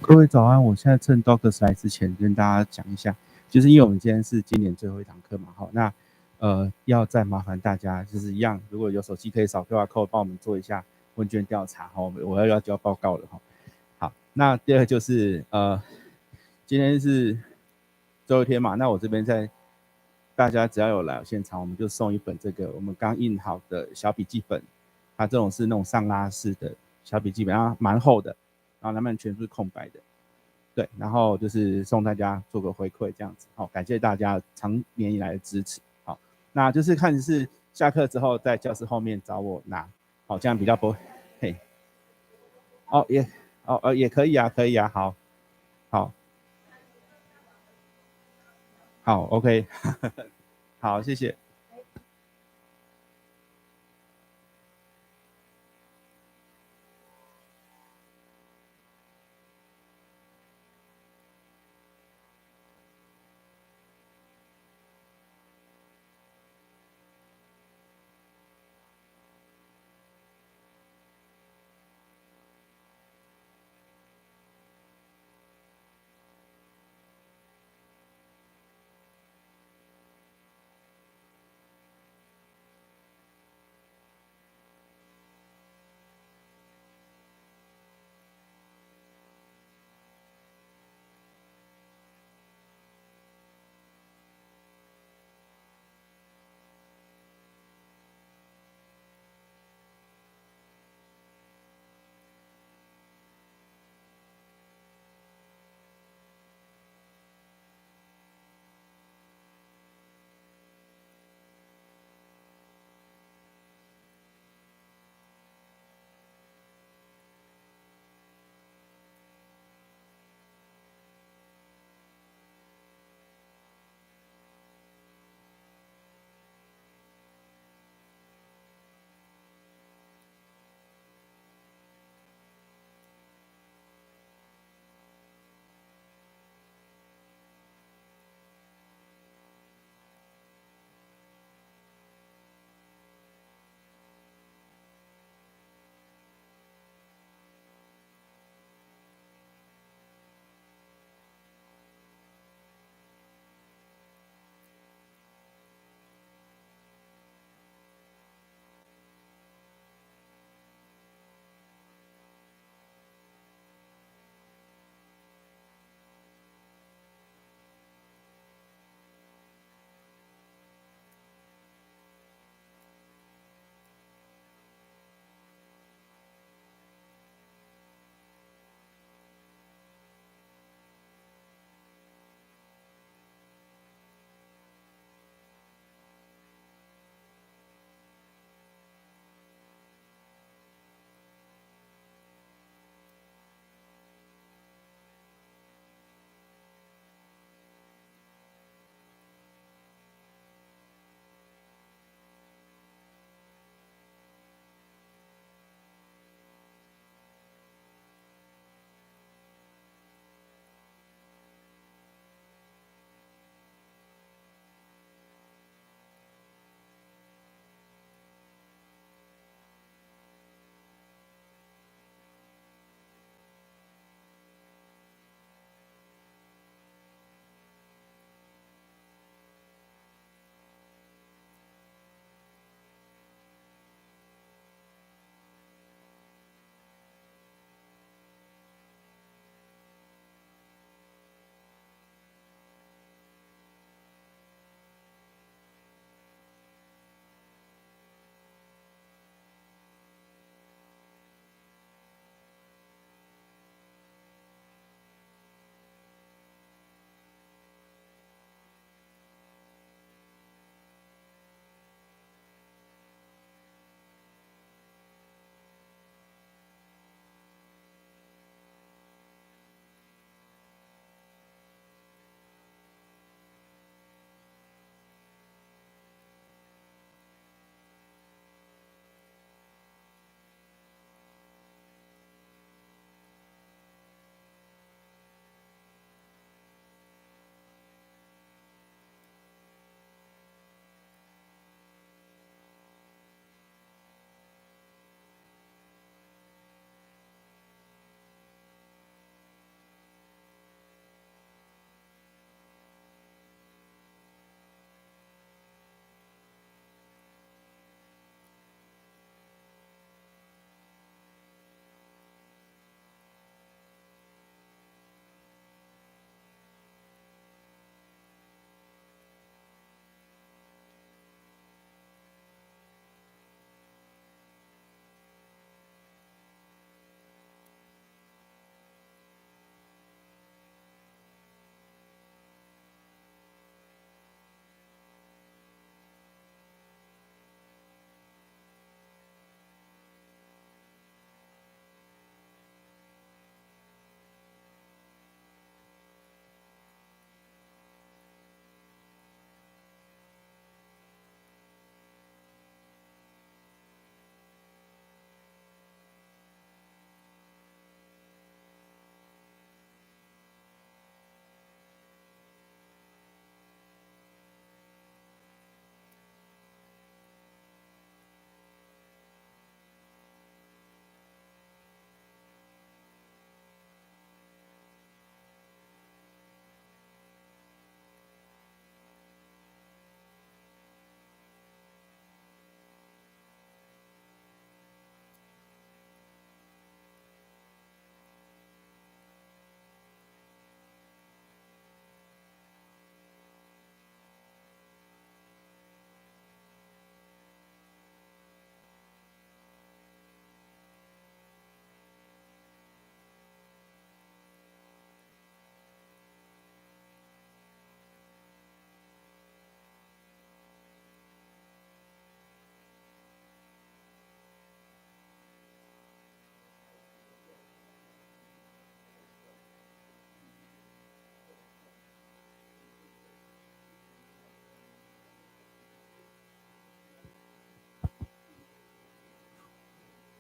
各位早安！我现在趁 Doctor 来之前跟大家讲一下，就是因为我们今天是今年最后一堂课嘛，好，那要再麻烦大家，就是一样，如果有手机可以扫 QR code 帮我们做一下问卷调查，我要交报告了哈。好，那第二个就是今天是最后一天嘛，那我这边大家只要有来现场，我们就送一本这个我们刚印好的小笔记本，它这种是那种上拉式的小笔记本，然后蛮厚的。然后他们全部是空白的，对，然后就是送大家做个回馈这样子，好，感谢大家长年以来的支持，好，那就是看是下课之后在教室后面找我拿，好，这样比较不会，嘿，也可以啊，可以啊，好，好 ，OK， 好，谢谢。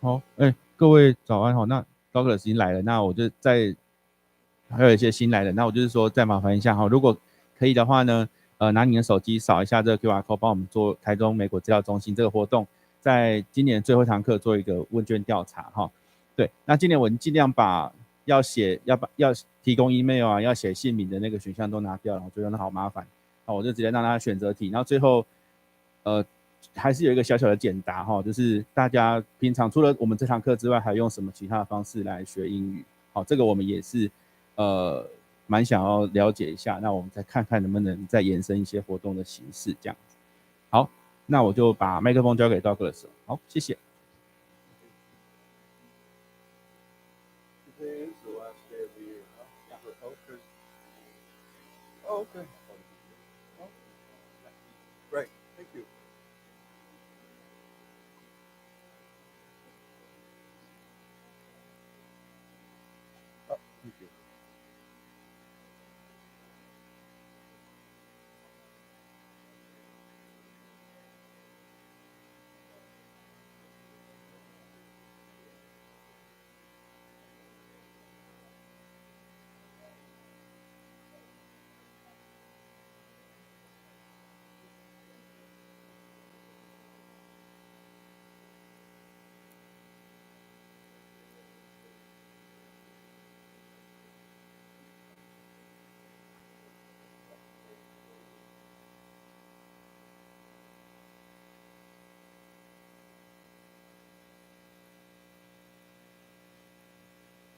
好，各位早安哈。那 Douglas 已经来了，那我就还有一些新来的，那我就是说再麻烦一下哈，如果可以的话呢，拿你的手机扫一下这个 QR code，帮我们做台中美国资料中心这个活动，在今年最后一堂课做一个问卷调查哈。对，那今年我们尽量把要提供 email 啊，要写姓名的那个选项都拿掉了，我觉得那好麻烦，那我就直接让大家选择题，然后最后还是有一个小小的简答哈，就是大家平常除了我们这堂课之外，还用什么其他的方式来学英语？好，这个我们也是蛮想要了解一下，那我们再看看能不能再延伸一些活动的形式这样子。好，那我就把麦克风交给 Douglas。好，谢谢。Today is the last day of the year, huh? Yeah. Okay. Oh, okay. Oh, great. Thank you. Oh, thank you.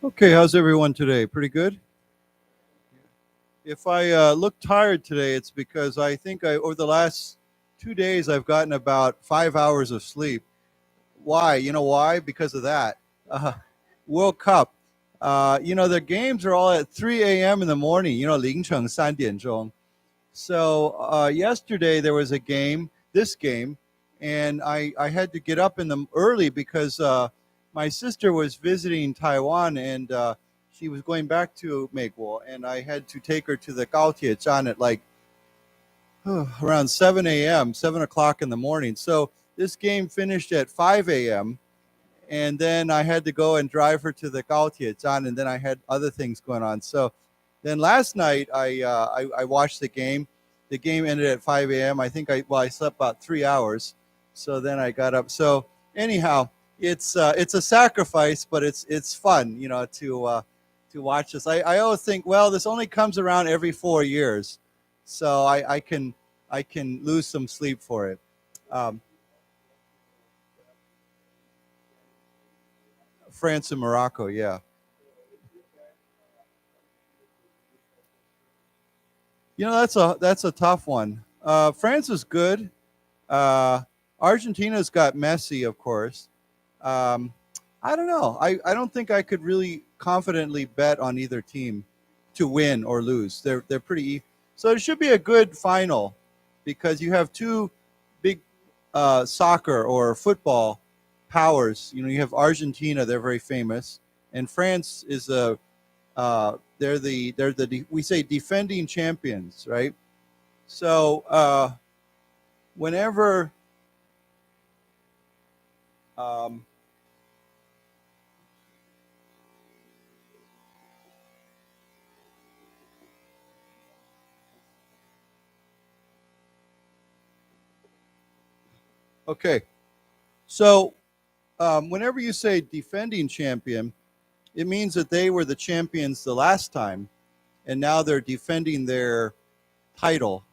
Okay, how's everyone today? Pretty good? If I look tired today, it's because I think over the last 2 days, I've gotten about 5 hours of sleep. Why? You know why? Because of that. World Cup. The games are all at 3 a.m. in the morning, 凌晨3点钟. So yesterday there was this game, and I had to get up early because my sister was visiting Taiwan, and she was going back to 美国, and I had to take her to the 高铁站 at like around 7 a.m., 7 o'clock in the morning. So this game finished at 5 a.m., and then I had to go and drive her to the 高铁站, and then I had other things going on. So then last night I watched the game. The game ended at 5 a.m. I think I slept about 3 hours. So then I got up. So anyhow, it's a sacrifice, but it's fun, to watch this. I always think, well, this only comes around every 4 years, so I can lose some sleep for it. France and Morocco, yeah. That's a tough one. France is good. Argentina's got Messi, of course. I don't know. I don't think I could really confidently bet on either team to win or lose. They're pretty. So it should be a good final because you have two big soccer or football powers. You have Argentina; they're very famous, and France is they're the we say defending champions, right? So whenever okay, so whenever you say defending champion, it means that they were the champions the last time, and now they're defending their title.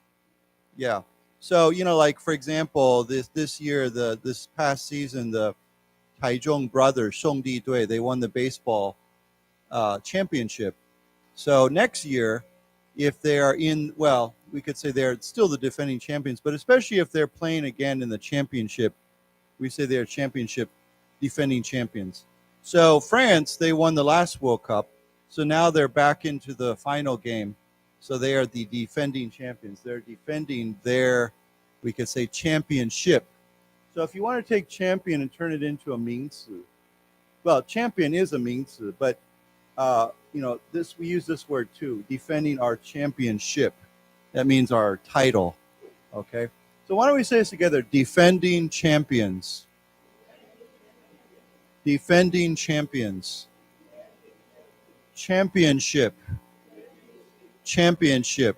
Yeah. So like for example, this year, this past season, the Taichung brothers, 兄弟队, they won the baseball championship. So next year, if they are we could say they're still the defending champions, but especially if they're playing again in the championship, we say they're championship defending champions. So France, they won the last World Cup. So now they're back into the final game. So they are the defending champions. They're defending their, we could say, championship. So if you want to take champion and turn it into a 名词, well, champion is a 名词, but we use this word too, defending our championship. That means our title. Okay. So why don't we say this together? Defending champions. defending champions, championship, championship.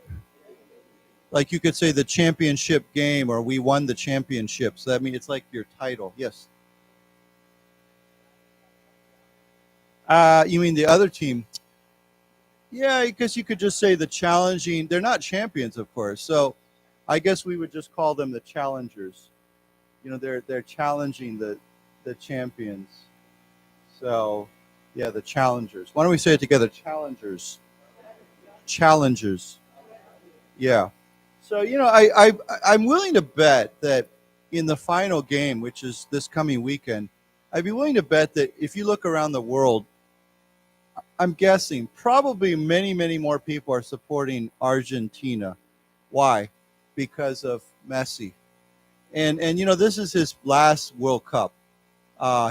Like you could say the championship game, or we won the championship. So that means it's like your title. Yes. You mean the other team? Yeah, because you could just say the challenging. They're not champions, of course. So I guess we would just call them the challengers. You know, they're challenging the champions. So yeah, the challengers. Why don't we say it together? Challengers. Challengers. Yeah. So, you know, I'm willing to bet that in the final game, which is this coming weekend, I'd be willing to bet that if you look around the world, I'm guessing probably many, many more people are supporting Argentina. Why? Because of Messi. And you know, this is his last World Cup.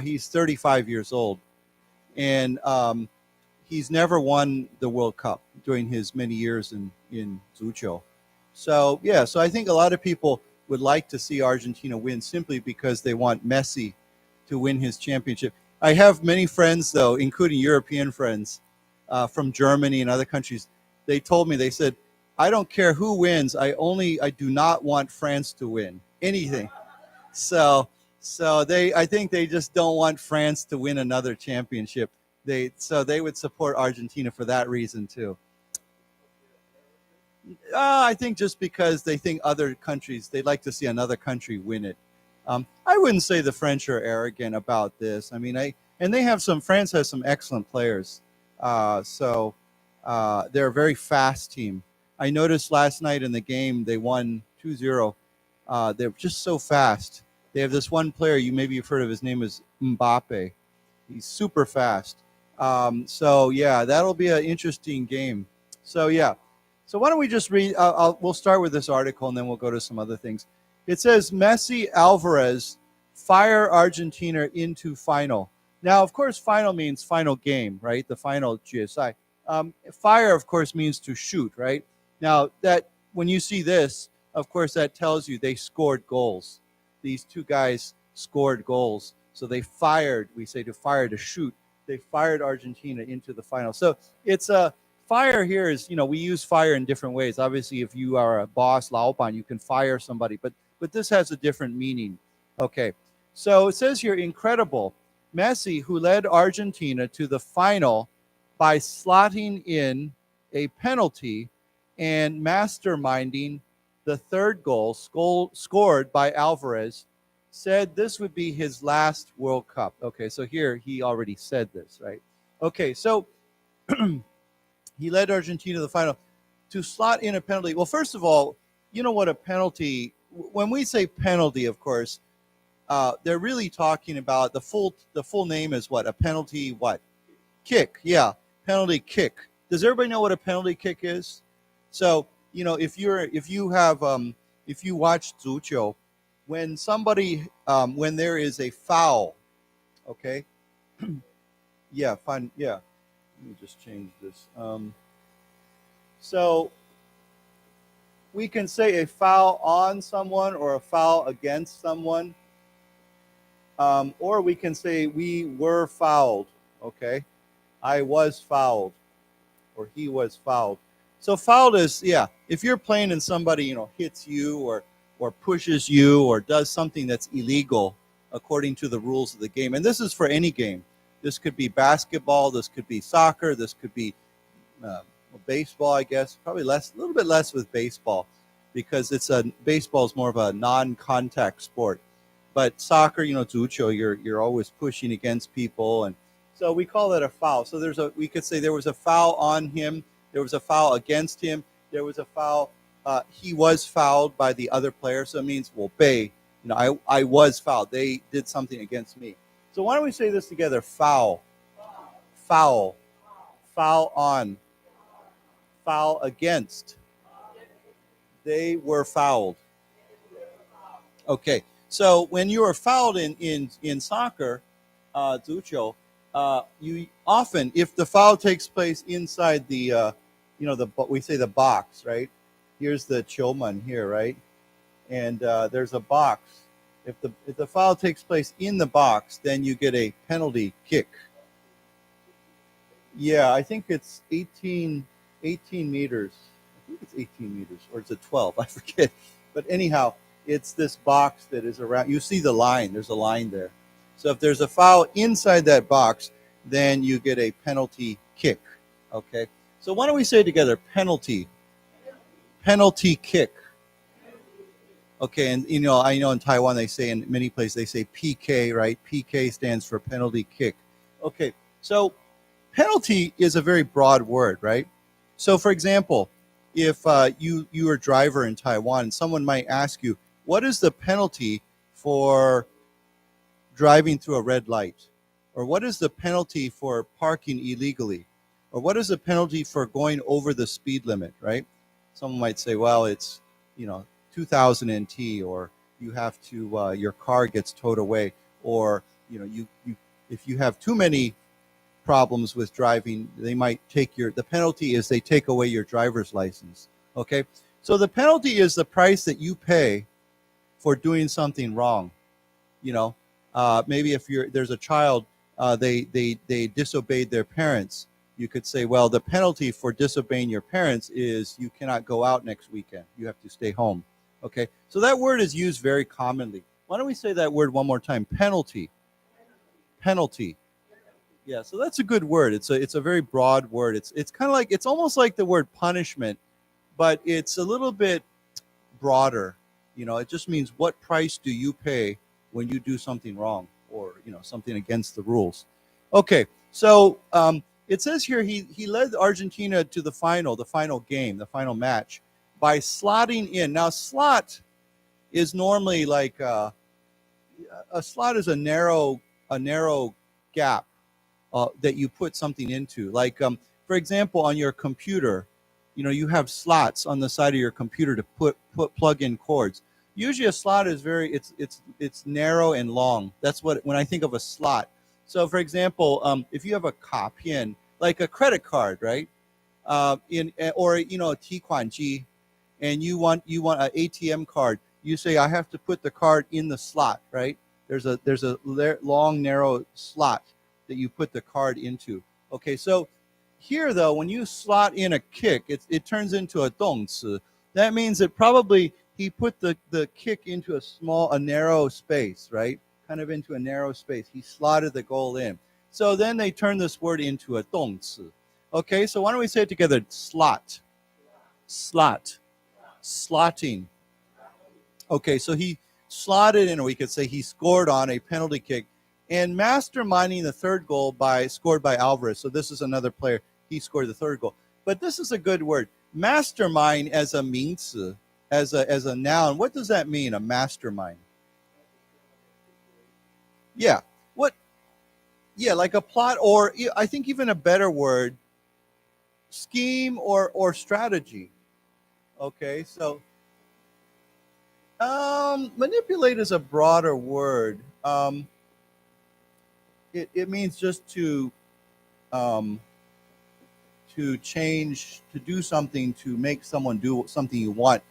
He's 35 years old. And he's never won the World Cup during his many years in Zhuqiu. So, yeah, so I think a lot of people would like to see Argentina win simply because they want Messi to win his championship. I have many friends, though, including European friends from Germany and other countries. They told me, they said, I don't care who wins. I do not want France to win anything. So I think they just don't want France to win another championship. So they would support Argentina for that reason, too. I think just because they think other countries, they'd like to see another country win it. I wouldn't say the French are arrogant about this. I mean, France has some excellent players. So they're a very fast team. I noticed last night in the game, they won 2-0. They're just so fast. They have this one player, maybe you've heard of, his name is Mbappe. He's super fast. So yeah, that'll be an interesting game. So yeah. So why don't we just read, we'll start with this article and then we'll go to some other things. It says, Messi Alvarez fire Argentina into final. Now, of course, final means final game, right? The final GSI. Fire, of course, means to shoot, right? Now, that when you see this, of course, that tells you they scored goals. These two guys scored goals. So they fired, we say to fire, to shoot. They fired Argentina into the final. So it's a... Fire here is, you know, we use fire in different ways. Obviously, if you are a boss, 老板, you can fire somebody, but this has a different meaning. Okay, so it says here, incredible. Messi, who led Argentina to the final by slotting in a penalty and masterminding the third goal scored by Alvarez, said this would be his last World Cup. Okay, so here he already said this, right? Okay, so... He led Argentina to the final to slot in a penalty. Well, first of all, you know what a penalty, when we say penalty, of course, they're really talking about the full name is what? A penalty what? Kick. Yeah, penalty kick. Does everybody know what a penalty kick is? So, you know, if you watch Zhuqiu, when somebody when there is a foul, okay? Yeah, fine. Yeah. Let me just change this. So we can say a foul on someone or a foul against someone. Or we can say we were fouled. Okay. I was fouled or he was fouled. So fouled is, yeah, if you're playing and somebody, you know, hits you or pushes you or does something that's illegal according to the rules of the game. And this is for any game. This could be basketball. This could be soccer. This could be baseball, I guess. Probably a little bit less with baseball because baseball is more of a non-contact sport. But soccer, you know, 足球, you're always pushing against people, and so we call that a foul. So we could say there was a foul on him. There was a foul against him. There was a foul. He was fouled by the other player. So it means, well, 被, you know, I was fouled. They did something against me. So why don't we say this together? Foul, foul, foul on, foul against. They were fouled. Okay, so when you are fouled in soccer, 足球, you often, if the foul takes place inside the, you know, we say the box, right? Here's the 球门 here, right? And there's a box. If the foul takes place in the box, then you get a penalty kick. Yeah, I think it's 18 meters. I think it's 18 meters, or is it 12? I forget. But anyhow, it's this box that is around. You see the line. There's a line there. So if there's a foul inside that box, then you get a penalty kick. Okay. So why don't we say it together? Penalty. Penalty kick. Okay, and I know in Taiwan they say, in many places they say PK, right? PK stands for penalty kick. Okay, so penalty is a very broad word, right? So for example, if you are a driver in Taiwan, someone might ask you, what is the penalty for driving through a red light? Or what is the penalty for parking illegally? Or what is the penalty for going over the speed limit, right? Someone might say, well, it's, 2,000 NT, or you have to, your car gets towed away, or, if you have too many problems with driving, they might take the penalty is they take away your driver's license. Okay. So the penalty is the price that you pay for doing something wrong. Maybe if there's a child, they disobeyed their parents. You could say, well, the penalty for disobeying your parents is you cannot go out next weekend. You have to stay home. Okay. So that word is used very commonly. Why don't we say that word one more time? Penalty. Penalty. Yeah, so that's a good word. It's a very broad word. It's kind of like, it's almost like the word punishment, but it's a little bit broader. It just means what price do you pay when you do something wrong, or something against the rules. Okay, so it says here he led Argentina to the final game, the final match, by slotting in. Now slot is normally like a slot is a narrow gap that you put something into. Like, for example, on your computer, you have slots on the side of your computer to plug in cords. Usually a slot is it's narrow and long. That's when I think of a slot. So for example, if you have a 卡片, like a credit card, right? Or a 提款机, and you want an ATM card, you say, I have to put the card in the slot, right? There's a long, narrow slot that you put the card into. Okay, so here though, when you slot in a kick, it turns into a 动词. That means that probably he put the kick into a narrow space, right? Kind of into a narrow space. He slotted the goal in. So then they turn this word into a 动词. Okay, so why don't we say it together? Slot. Slot. Slotting. Okay, so he slotted in, or we could say he scored on a penalty kick, and masterminding the third goal scored by Alvarez. So this is another player. He scored the third goal. But this is a good word. Mastermind as a 名词, as a noun. What does that mean, a mastermind? Yeah. What? Yeah, like a plot, or I think even a better word, scheme or strategy. Okay, so manipulate is a broader word. It means just to change, to do something, to make someone do something you want.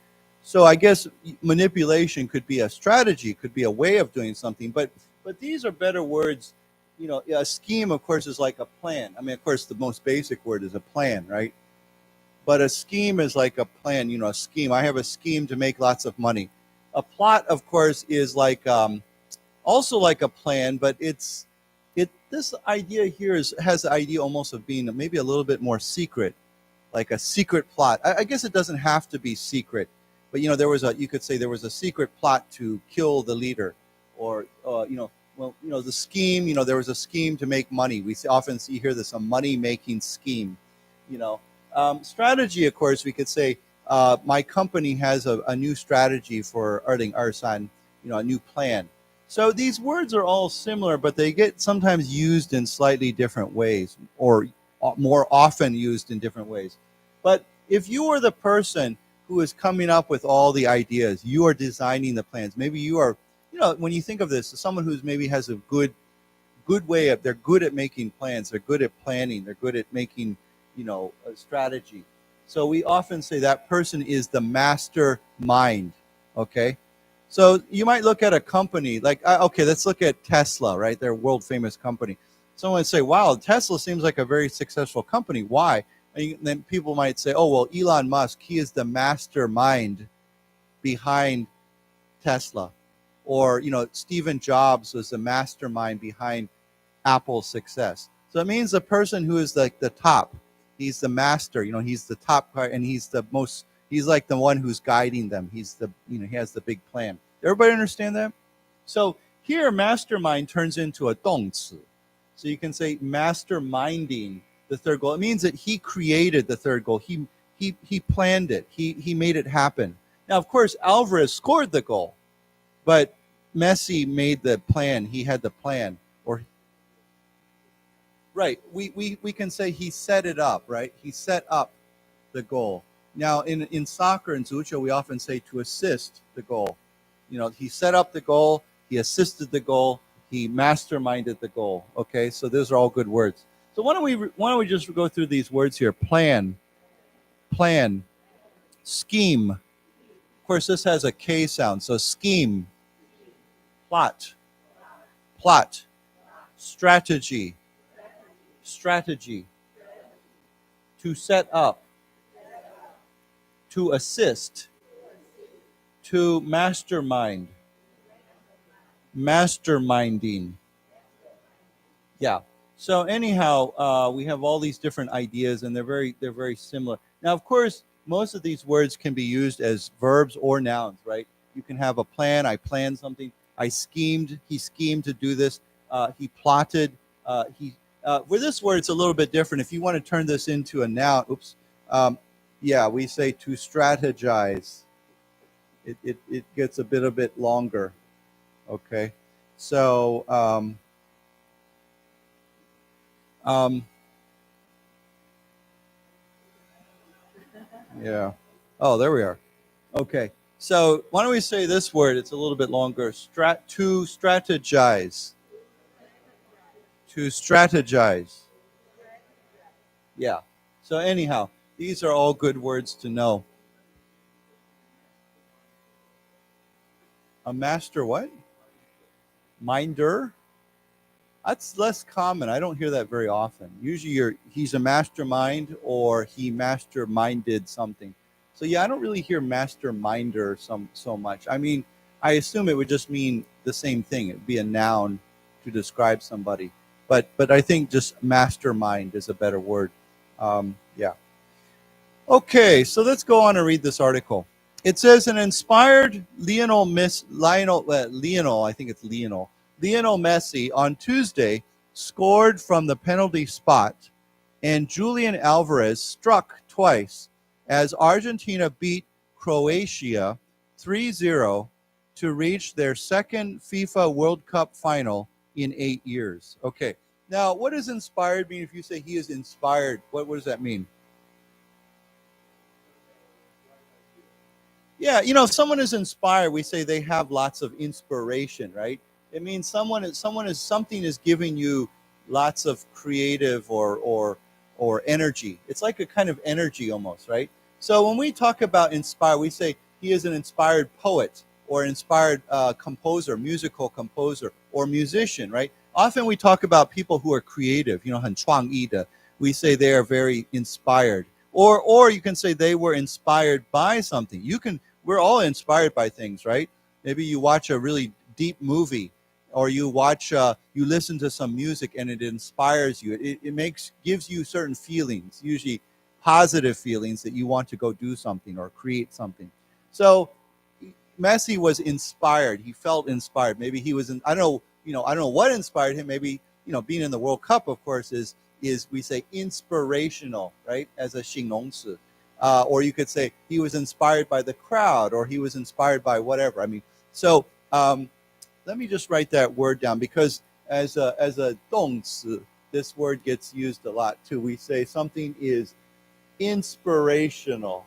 So I guess manipulation could be a strategy, could be a way of doing something, but these are better words. A scheme, of course, is like a plan. I mean, of course, the most basic word is a plan, right? But a scheme is like a plan, a scheme. I have a scheme to make lots of money. A plot, of course, is like also like a plan, but this idea here has the idea almost of being maybe a little bit more secret, like a secret plot. I guess it doesn't have to be secret, but you could say there was a secret plot to kill the leader, or the scheme. There was a scheme to make money. We often hear this, a money-making scheme. Strategy, of course, we could say my company has a new strategy for 2023, a new plan. So these words are all similar, but they get sometimes used in slightly different ways, or more often used in different ways. But if you are the person who is coming up with all the ideas, you are designing the plans. Maybe you are, when you think of this, someone who's maybe has a good way of, they're good at making plans, they're good at planning, they're good at making, a strategy. So we often say that person is the mastermind. Okay. So you might look at a company like, okay, let's look at Tesla, right? They're a world famous company. Someone would say, wow, Tesla seems like a very successful company. Why? And then people might say, oh, well, Elon Musk, he is the mastermind behind Tesla. Or, Stephen Jobs was the mastermind behind Apple's success. So it means the person who is like the top, he's the master, he's the top guy, and he's like the one who's guiding them. He's he has the big plan. Everybody understand that? So here, mastermind turns into a 动词. So you can say masterminding the third goal. It means that he created the third goal. He planned it. He made it happen. Now, of course, Alvarez scored the goal, but Messi made the plan. He had the plan. Right. We can say he set it up, right? He set up the goal. Now, in soccer and Zucho, we often say to assist the goal. He set up the goal. He assisted the goal. He masterminded the goal. Okay, so those are all good words. So why don't we just go through these words here? Plan, scheme. Of course, this has a K sound. So scheme, plot, strategy, to set up, to assist, to mastermind, masterminding. Yeah. So anyhow, we have all these different ideas, and they're very similar. Now, of course, most of these words can be used as verbs or nouns, right? You can have a plan. I planned something. He schemed to do this. He plotted. With this word, it's a little bit different. If you want to turn this into a noun, we say to strategize. It gets a bit longer. Okay, so yeah. Oh, there we are. Okay, so why don't we say this word? It's a little bit longer. To strategize. To strategize. Yeah. So anyhow, these are all good words to know. A master what? Minder? That's less common. I don't hear that very often. Usually he's a mastermind or he masterminded something. So yeah, I don't really hear masterminder so much. I mean, I assume it would just mean the same thing. It would be a noun to describe somebody. But I think just mastermind is a better word. Yeah. Okay, so let's go on and read this article. It says an inspired Lionel Messi on Tuesday scored from the penalty spot, and Julian Alvarez struck twice as Argentina beat Croatia 3-0 to reach their second FIFA World Cup final in 8 years. Okay, now what does inspired mean? If you say he is inspired, what does that mean? Yeah, someone is inspired. We say they have lots of inspiration, right? It means something is giving you lots of creative or energy. It's like a kind of energy almost, right? So when we talk about inspire, we say he is an inspired poet or inspired composer, musical composer or musician, right? Often we talk about people who are creative, 很创意的. We say they are very inspired. Or you can say they were inspired by something. We're all inspired by things, right? Maybe you watch a really deep movie, or you listen to some music and it inspires you. It gives you certain feelings, usually positive feelings that you want to go do something or create something. So Messi was inspired. He felt inspired. Maybe he was I don't know what inspired him. Maybe, being in the World Cup, of course, is we say inspirational, right? As a 形容词. Or you could say he was inspired by the crowd, or he was inspired by whatever. I mean, so let me just write that word down, because as a 动词, this word gets used a lot too. We say something is inspirational.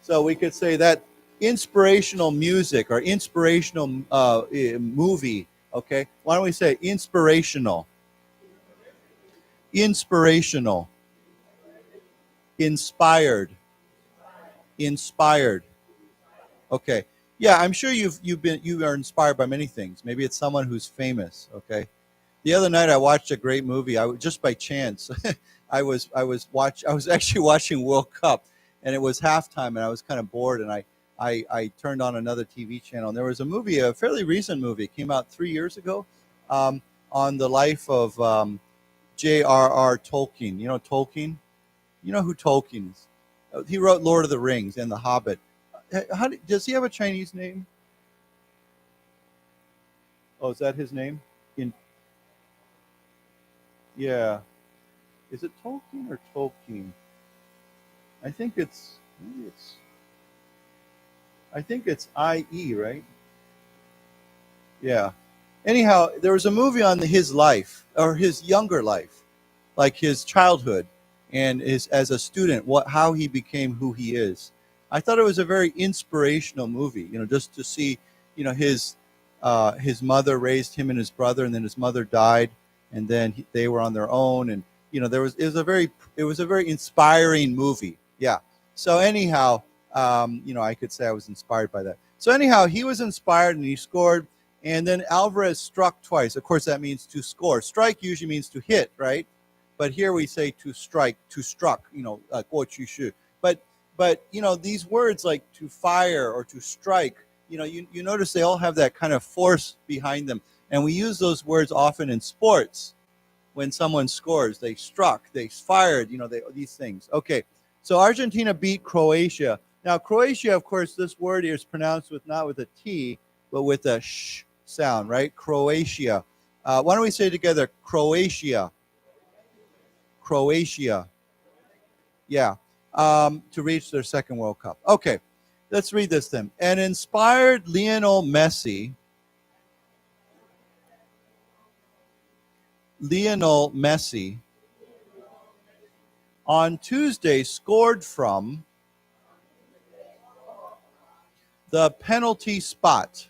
So we could say that inspirational music or inspirational movie. Okay, why don't we say inspirational? Inspirational. Inspired. Inspired. Okay. Yeah, I'm sure you are inspired by many things. Maybe it's someone who's famous. Okay. The other night I watched a great movie. Just by chance, I was actually watching World Cup, and it was halftime, and I was kind of bored, and I turned on another TV channel, and there was a movie, a fairly recent movie. It came out 3 years ago, on the life of J.R.R. Tolkien. You know Tolkien? You know who Tolkien is? He wrote Lord of the Rings and The Hobbit. Does he have a Chinese name? Oh, is that his name? Yeah. Is it Tolkien or Tolkien? I think it's IE, right? Yeah. Anyhow, there was a movie on his life, or his younger life, like his childhood, and as a student, how he became who he is. I thought it was a very inspirational movie, just to see, his mother raised him and his brother, and then his mother died, and then they were on their own, and it was a very inspiring movie. Yeah. So anyhow, I could say I was inspired by that. So anyhow, he was inspired and he scored, and then Alvarez struck twice. Of course, that means to score. Strike usually means to hit, right? But here we say to strike, to struck. 过去式. But these words like to fire or to strike, you notice they all have that kind of force behind them. And we use those words often in sports. When someone scores, they struck, they fired, these things. Okay, so Argentina beat Croatia. Now, Croatia, of course, this word is pronounced not with a T, but with a sh sound, right? Croatia. Why don't we say together, Croatia? Croatia. Yeah, to reach their second World Cup. Okay, let's read this then. An inspired Lionel Messi on Tuesday scored from the penalty spot,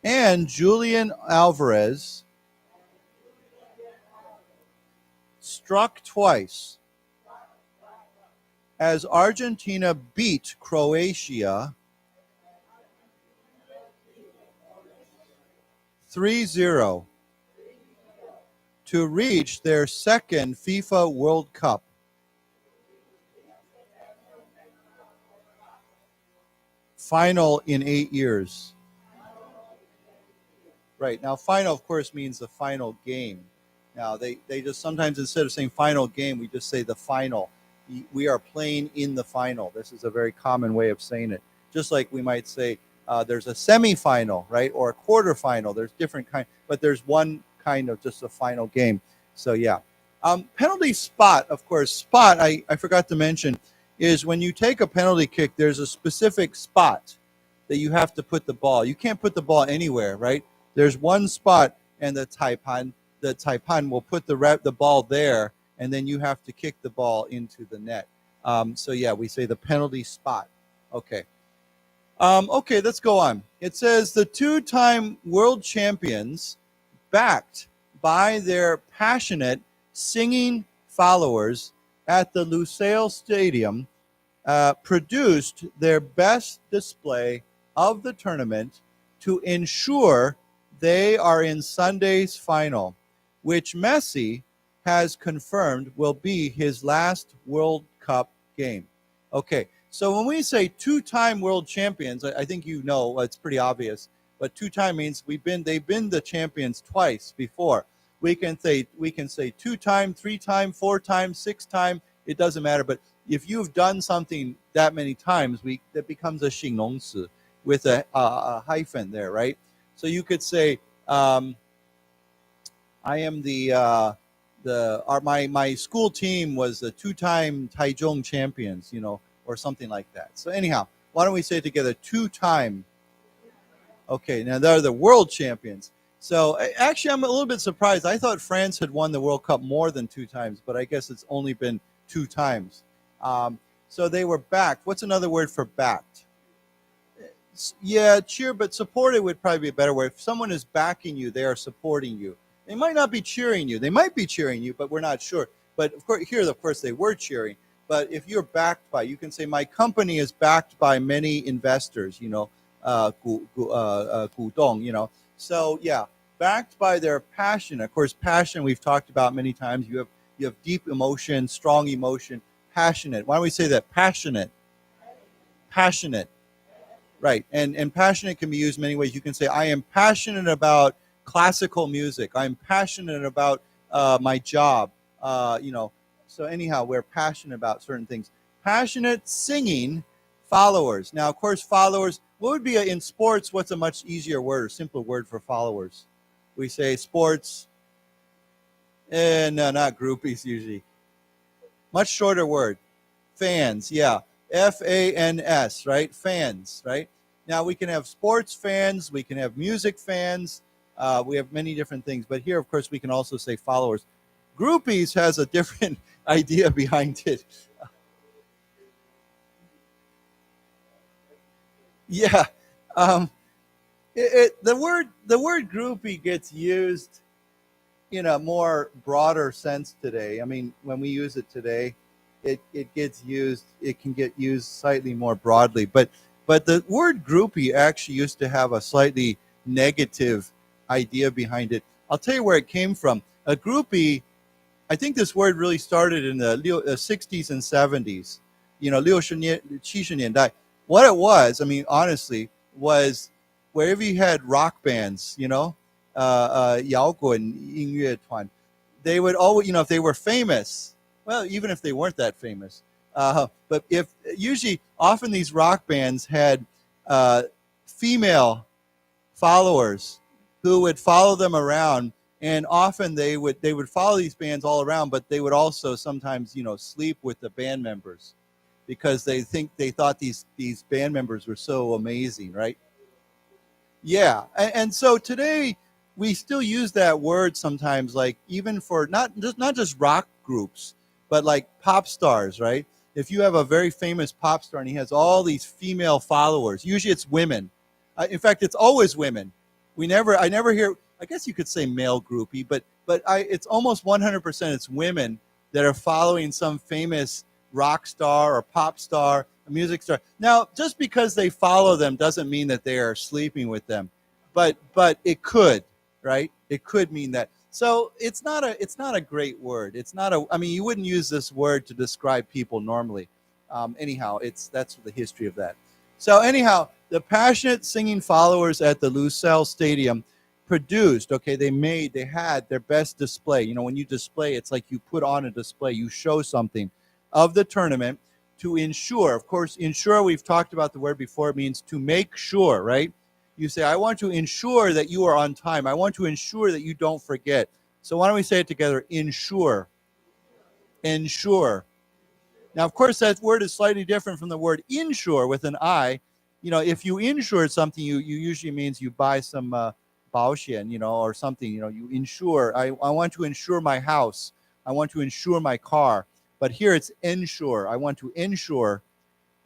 and Julian Alvarez struck twice as Argentina beat Croatia 3-0 to reach their second FIFA World Cup. Final in 8 years. Right. Now, final, of course, means the final game. Now, they just sometimes, instead of saying final game, we just say the final. We are playing in the final. This is a very common way of saying it. Just like we might say there's a semifinal, right, or a quarterfinal. There's different kinds, but there's one kind of just a final game. So, yeah. Penalty spot, of course. Spot, I forgot to mention, is when you take a penalty kick, there's a specific spot that you have to put the ball. You can't put the ball anywhere, right? There's one spot, and the taipan will put the ball there, and then you have to kick the ball into the net. So, yeah, we say the penalty spot. Okay. Okay, let's go on. It says the two-time world champions, backed by their passionate singing followers at the Lusail Stadium, produced their best display of the tournament to ensure they are in Sunday's final, which Messi has confirmed will be his last World Cup game. Okay, so when we say two-time world champions, I think it's pretty obvious, but two-time means they've been the champions twice before. We can say two-time, three-time, four-time, six-time. It doesn't matter, but if you've done something that many times, that becomes a 形容词 with a hyphen there, right? So you could say, I am my school team was the two-time Taichung champions, or something like that. So anyhow, why don't we say it together, two-time? Okay, now they're the world champions. So actually, I'm a little bit surprised. I thought France had won the World Cup more than two times, but I guess it's only been two times. So they were backed. What's another word for backed? Yeah, cheer, but supported would probably be a better word. If someone is backing you, they are supporting you. They might not be cheering you. They might be cheering you, but we're not sure. But of course, they were cheering. But if you're backed by, you can say my company is backed by many investors, 股东, So yeah, backed by their passion. Of course, passion we've talked about many times. You have deep emotion, strong emotion, passionate. Why don't we say that? Passionate. Right. And passionate can be used many ways. You can say, I am passionate about classical music. I'm passionate about my job. So anyhow, we're passionate about certain things. Passionate singing followers. Now, of course, followers, what would be in sports? What's a much easier word or simpler word for followers? We say sports. No, not groupies usually. Much shorter word. Fans, yeah. Fans, right? Fans, right? Now we can have sports fans, we can have music fans, we have many different things. But here, of course, we can also say followers. Groupies has a different idea behind it. Yeah, the word groupie gets used in a more broader sense today. I mean, when we use it today, it can get used slightly more broadly. But the word groupie actually used to have a slightly negative idea behind it. I'll tell you where it came from. A groupie, I think this word really started in the 60s and 70s. 60年 70年代. What it was, I mean, honestly, was wherever you had rock bands, 摇滚音乐团, they would always, if they were famous, well, even if they weren't that famous, but often these rock bands had female followers who would follow them around, and often they would follow these bands all around, but they would also sometimes, sleep with the band members because they thought these band members were so amazing, right? Yeah, and so today we still use that word sometimes, like even for not just rock groups, but like pop stars, right? If you have a very famous pop star and he has all these female followers, usually it's women. In fact, it's always women. I never hear, I guess you could say male groupie, but it's almost 100% it's women that are following some famous rock star or pop star, a music star. Now, just because they follow them doesn't mean that they are sleeping with them, but it could, right? It could mean that. So it's not a great word. I mean, you wouldn't use this word to describe people normally. Anyhow, that's the history of that. So anyhow, the passionate singing followers at the Lucelle Stadium produced, they had their best display. When you display, it's like you put on a display, you show something of the tournament to ensure. Of course, ensure, we've talked about the word before, it means to make sure, right? You say, I want to ensure that you are on time. I want to ensure that you don't forget. So why don't we say it together? Ensure. Ensure. Now, of course, that word is slightly different from the word insure with an I. If you insure something, you usually means you buy some 保险, or something. You insure. I want to insure my house. I want to insure my car. But here it's ensure. I want to ensure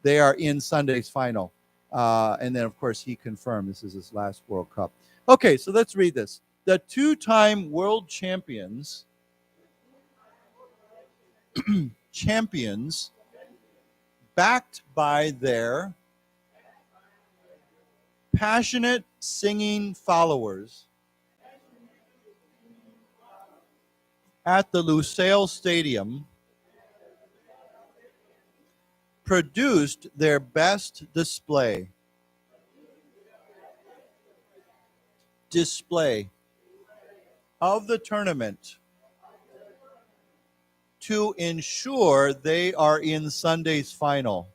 they are in Sunday's final. And then, of course, he confirmed this is his last World Cup. Okay, so let's read this. The two-time world champions backed by their passionate singing followers at the Lucelle Stadium produced their best display of the tournament to ensure they are in Sunday's final,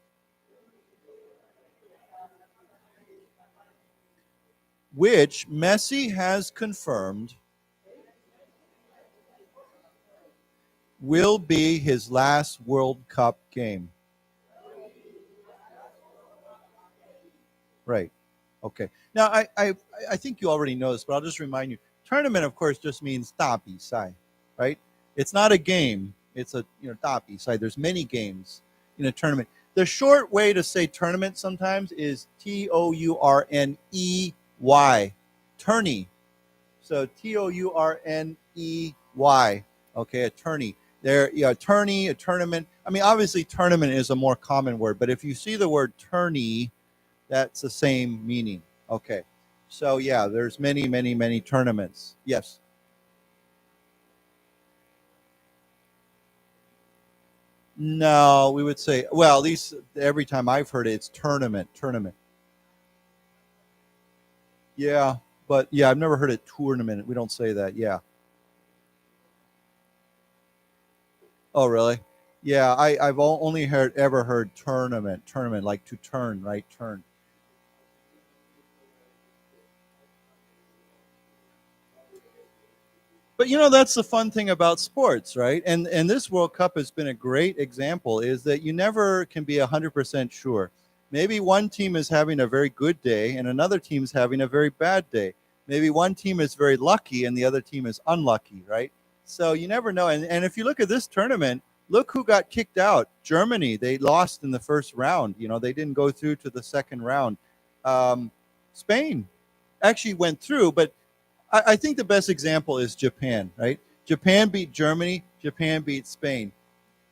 which Messi has confirmed will be his last World Cup game. Right. Okay. Now, I think you already know this, but I'll just remind you. Tournament, of course, just means 大比赛, right? It's not a game. It's a 大比赛. There's many games in a tournament. The short way to say tournament sometimes is Tourney. Tourney. So Tourney. Okay, a tourney. There, tourney, a tournament. I mean, obviously tournament is a more common word, but if you see the word tourney, that's the same meaning. Okay. So yeah, there's many, many, many tournaments. Yes. No, we would say, well, at least every time I've heard it, it's tournament. Yeah, but yeah, I've never heard it tournament. We don't say that. Yeah. Oh, really? Yeah, I've only ever heard tournament, like to turn, right? Turn. But you know, that's the fun thing about sports, right? And this World Cup has been a great example, is that you never can be 100% sure. Maybe one team is having a very good day and another team's having a very bad day. Maybe one team is very lucky and the other team is unlucky, right? So you never know. And if you look at this tournament, look who got kicked out. Germany, they lost in the first round. You know, they didn't go through to the second round. Spain actually went through, but I think the best example is Japan, right? Japan beat Germany, Japan beat Spain.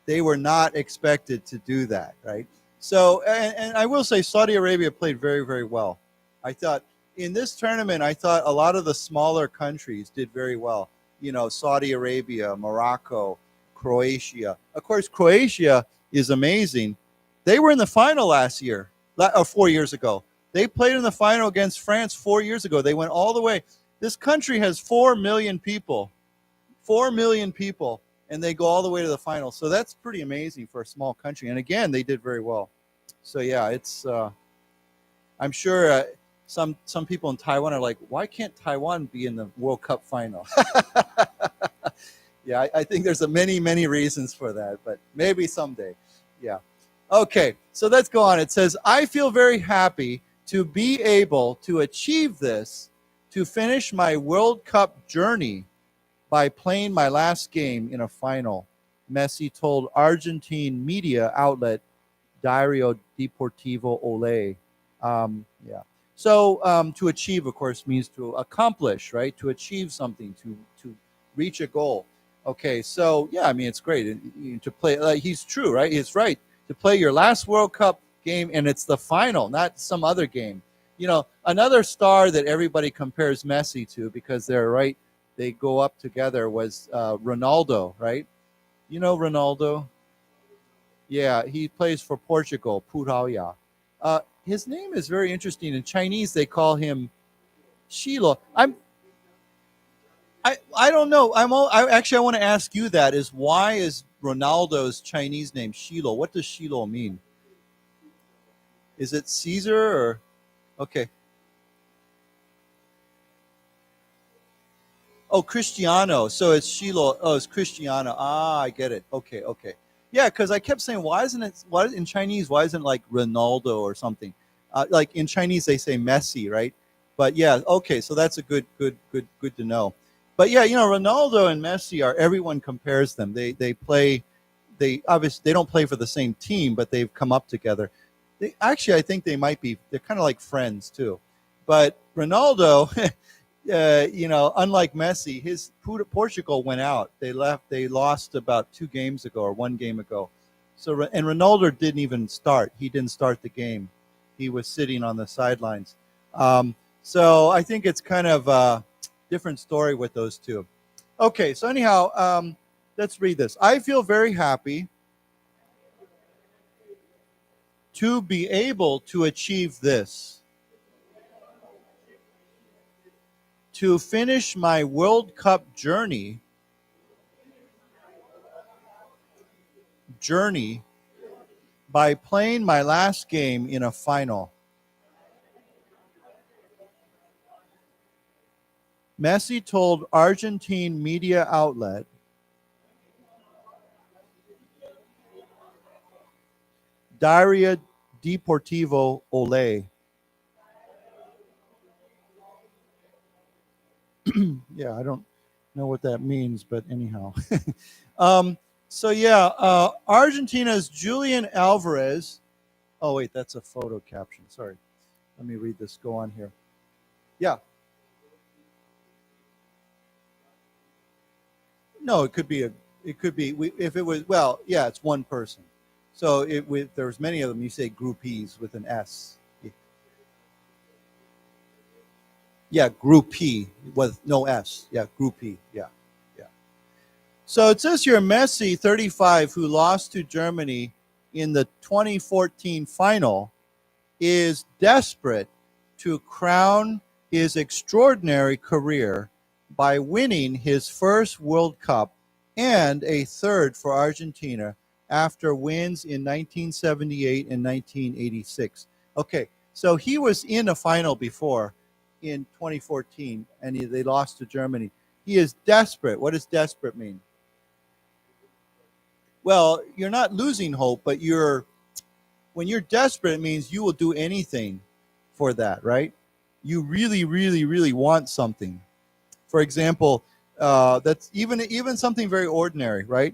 They were not expected to do that, right? So, and I will say Saudi Arabia played very, very well. I thought in this tournament, I thought a lot of the smaller countries did very well. You know, Saudi Arabia, Morocco, Croatia. Of course, Croatia is amazing. They were in the final last year, or 4 years ago. They played in the final against France 4 years ago. They went all the way. This country has 4 million people, 4 million people, and they go all the way to the final. So that's pretty amazing for a small country. And again, they did very well. So yeah, it's. I'm sure some people in Taiwan are like, why can't Taiwan be in the World Cup final? Yeah, I think there's many reasons for that, but maybe someday. Yeah. Okay, so let's go on. It says, I feel very happy to be able to achieve this, to finish my World Cup journey by playing my last game in a final, Messi told Argentine media outlet Diario Deportivo Olé. Yeah. So to achieve, of course, means to accomplish, right? To achieve something, to reach a goal. Okay, so yeah, I mean, it's great to play. He's true, right? He's right. To play your last World Cup game, and it's the final, not some other game. You know, another star that everybody compares Messi to, because they're right, they go up together, was Ronaldo, right? You know Ronaldo? Yeah, he plays for Portugal, Puraya. His name is very interesting. In Chinese, they call him Shilo. I don't know. I want to ask you that, is why is Ronaldo's Chinese name Shilo? What does Shilo mean? Is it Caesar or okay? Oh, Cristiano. So it's Shilo. Oh, it's Cristiano. Ah, I get it. Okay, okay. Yeah, because I kept saying, why isn't it? Why in Chinese? Why isn't it like Ronaldo or something? Like in Chinese, they say Messi, right? But yeah, okay. So that's a good to know. But yeah, you know, Ronaldo and Messi are, everyone compares them. They play. They obviously they don't play for the same team, but they've come up together. They actually, I think they might be. They're kind of like friends too. But Ronaldo. You know, unlike Messi, his Portugal went out. They left. They lost about 2 games ago or 1 game ago. So and Ronaldo didn't even start. He didn't start the game. He was sitting on the sidelines. So I think it's kind of a different story with those two. Okay, so anyhow, let's read this. I feel very happy to be able to achieve this. To finish my World Cup journey by playing my last game in a final. Messi told Argentine media outlet Diario Deportivo Olé. Yeah, I don't know what that means, but anyhow. So yeah, Argentina's Julian Alvarez. Oh wait, that's a photo caption. Sorry. Let me read this. Go on here. Yeah. No, it could be a It could be, if it was, well, yeah, it's one person. So there's many of them, you say groupies with an S. Yeah, groupie with no S. Yeah, groupie. Yeah. So it says here, Messi, 35, who lost to Germany in the 2014 final, is desperate to crown his extraordinary career by winning his first World Cup and a third for Argentina after wins in 1978 and 1986. Okay, so he was in a final before in 2014, and they lost to Germany. He is desperate. What does desperate mean? Well, you're not losing hope, but when you're desperate, it means you will do anything for that, right? You really, really, really want something. For example, that's even something very ordinary, right?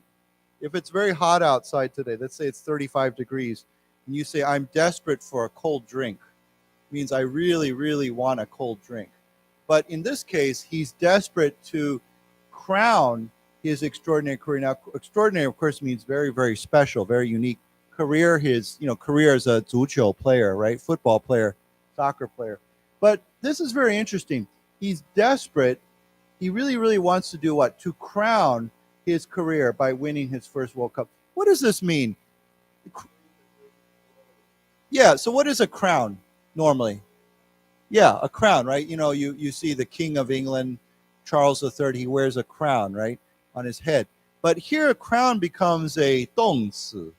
If it's very hot outside today, let's say it's 35 degrees, and you say, I'm desperate for a cold drink, it means I really, really want a cold drink. But in this case, he's desperate to crown his extraordinary career. Now, extraordinary, of course, means very, very special, very unique career. His, career as a 足球 player, right? Football player, soccer player. But this is very interesting. He's desperate. He really, really wants to do what? To crown his career by winning his first World Cup. What does this mean? Yeah, so what is a crown normally? Yeah, a crown, right? You see the King of England, Charles III, he wears a crown, right, on his head. But here a crown becomes a 动词.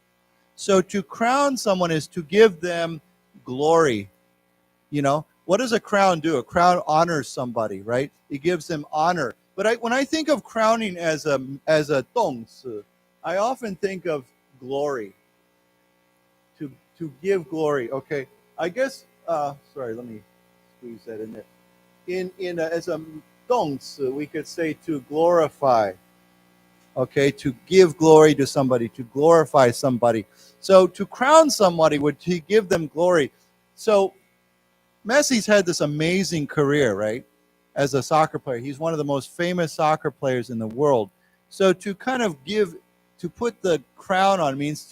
So to crown someone is to give them glory. What does a crown do? A crown honors somebody, right? It gives them honor. But when I think of crowning as a 动词, I often think of glory. To give glory. Okay, I guess. Sorry, let me squeeze that in there. As a 动词, we could say to glorify. Okay, to give glory to somebody, to glorify somebody. So to crown somebody would to give them glory. So Messi's had this amazing career, right? As a soccer player. He's one of the most famous soccer players in the world. So to kind of to put the crown on means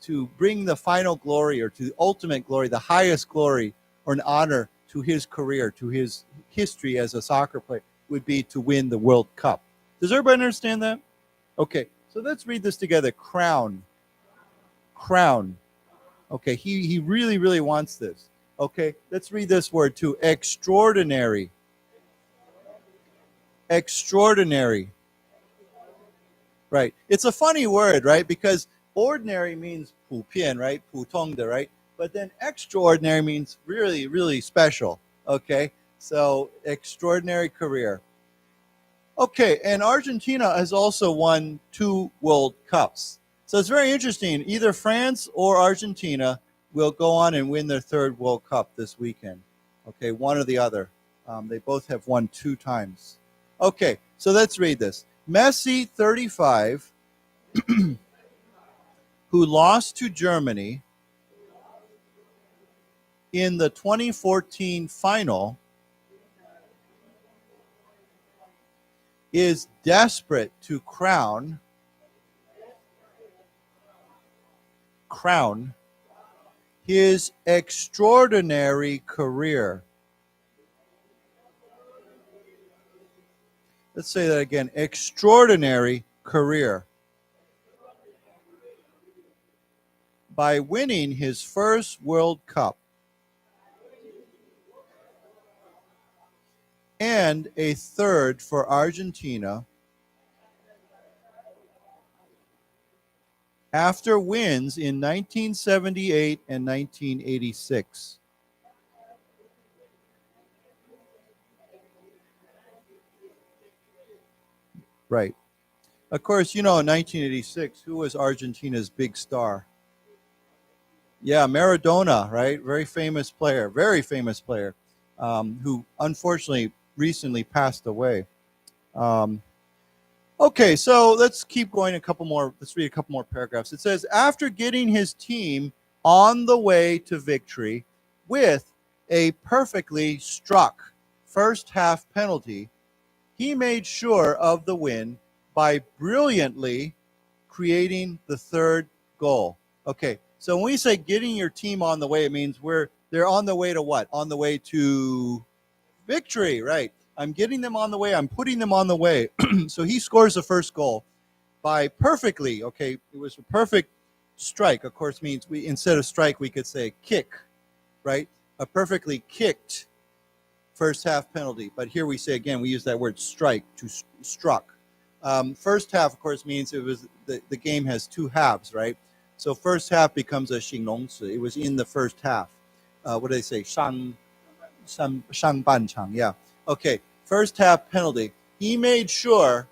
to bring the final glory or to the ultimate glory, the highest glory or an honor to his career, to his history as a soccer player would be to win the World Cup. Does everybody understand that? Okay, so let's read this together. Crown. Crown. Okay, he really, really wants this. Okay, let's read this word too. Extraordinary. Extraordinary. Right. It's a funny word, right? Because ordinary means 普遍, right? 普通的, right? But then extraordinary means really, really special. Okay, so extraordinary career. Okay, and Argentina has also won 2 World Cups. So it's very interesting. Either France or Argentina will go on and win their 3rd World Cup this weekend. Okay, one or the other. They both have won 2 times. Okay, so let's read this. Messi, 35, who lost to Germany in the 2014 final, is desperate to crown his extraordinary career. Let's say that again. Extraordinary career. By winning his first World Cup and a third for Argentina after wins in 1978 and 1986. Right. Of course, in 1986, who was Argentina's big star? Yeah, Maradona, right? Very famous player, who unfortunately recently passed away. Okay, so let's keep going let's read a couple more paragraphs. It says, after getting his team on the way to victory with a perfectly struck first half penalty, he made sure of the win by brilliantly creating the third goal. Okay, so when we say getting your team on the way, it means they're on the way to what? On the way to victory, right? I'm getting them on the way. I'm putting them on the way. So he scores the first goal by perfectly. Okay, it was a perfect strike. Of course, means instead of strike, we could say kick, right? A perfectly kicked first half penalty. But here we say again, we use that word strike, to struck. First half, of course, means it was the game has two halves, right? So first half becomes a 形容词. It was in the first half. What do they say? 上半场, yeah. Okay, first half penalty. He made sure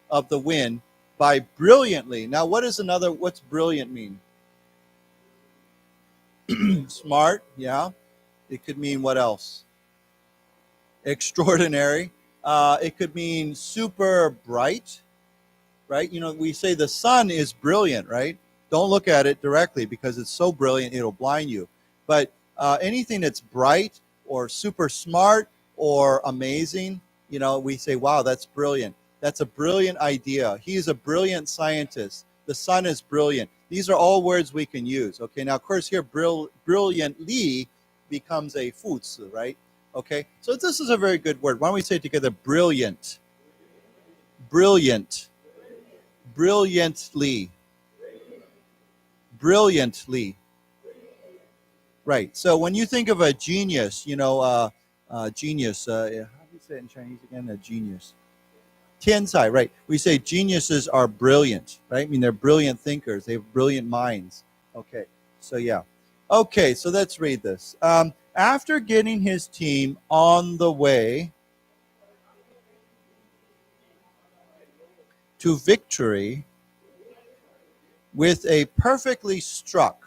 of the win by brilliantly. Now, what's brilliant mean? Smart, yeah. It could mean what else? Extraordinary. It could mean super bright, right? You know, we say the sun is brilliant, right? Don't look at it directly because it's so brilliant, it'll blind you. But anything that's bright or super smart or amazing, you know, we say, wow, that's brilliant. That's a brilliant idea. He is a brilliant scientist. The sun is brilliant. These are all words we can use. Okay, now, of course, here, brilliantly becomes a 副词, right? Okay, so this is a very good word. Why don't we say it together? Brilliant. Brilliant. Brilliantly. Brilliantly. Right, so when you think of a genius, you know, genius, how do you say it in Chinese again? A genius. 天才, right? We say geniuses are brilliant, right? I mean, they're brilliant thinkers. They have brilliant minds. Okay, so yeah. Okay, so let's read this. After getting his team on the way to victory with a perfectly struck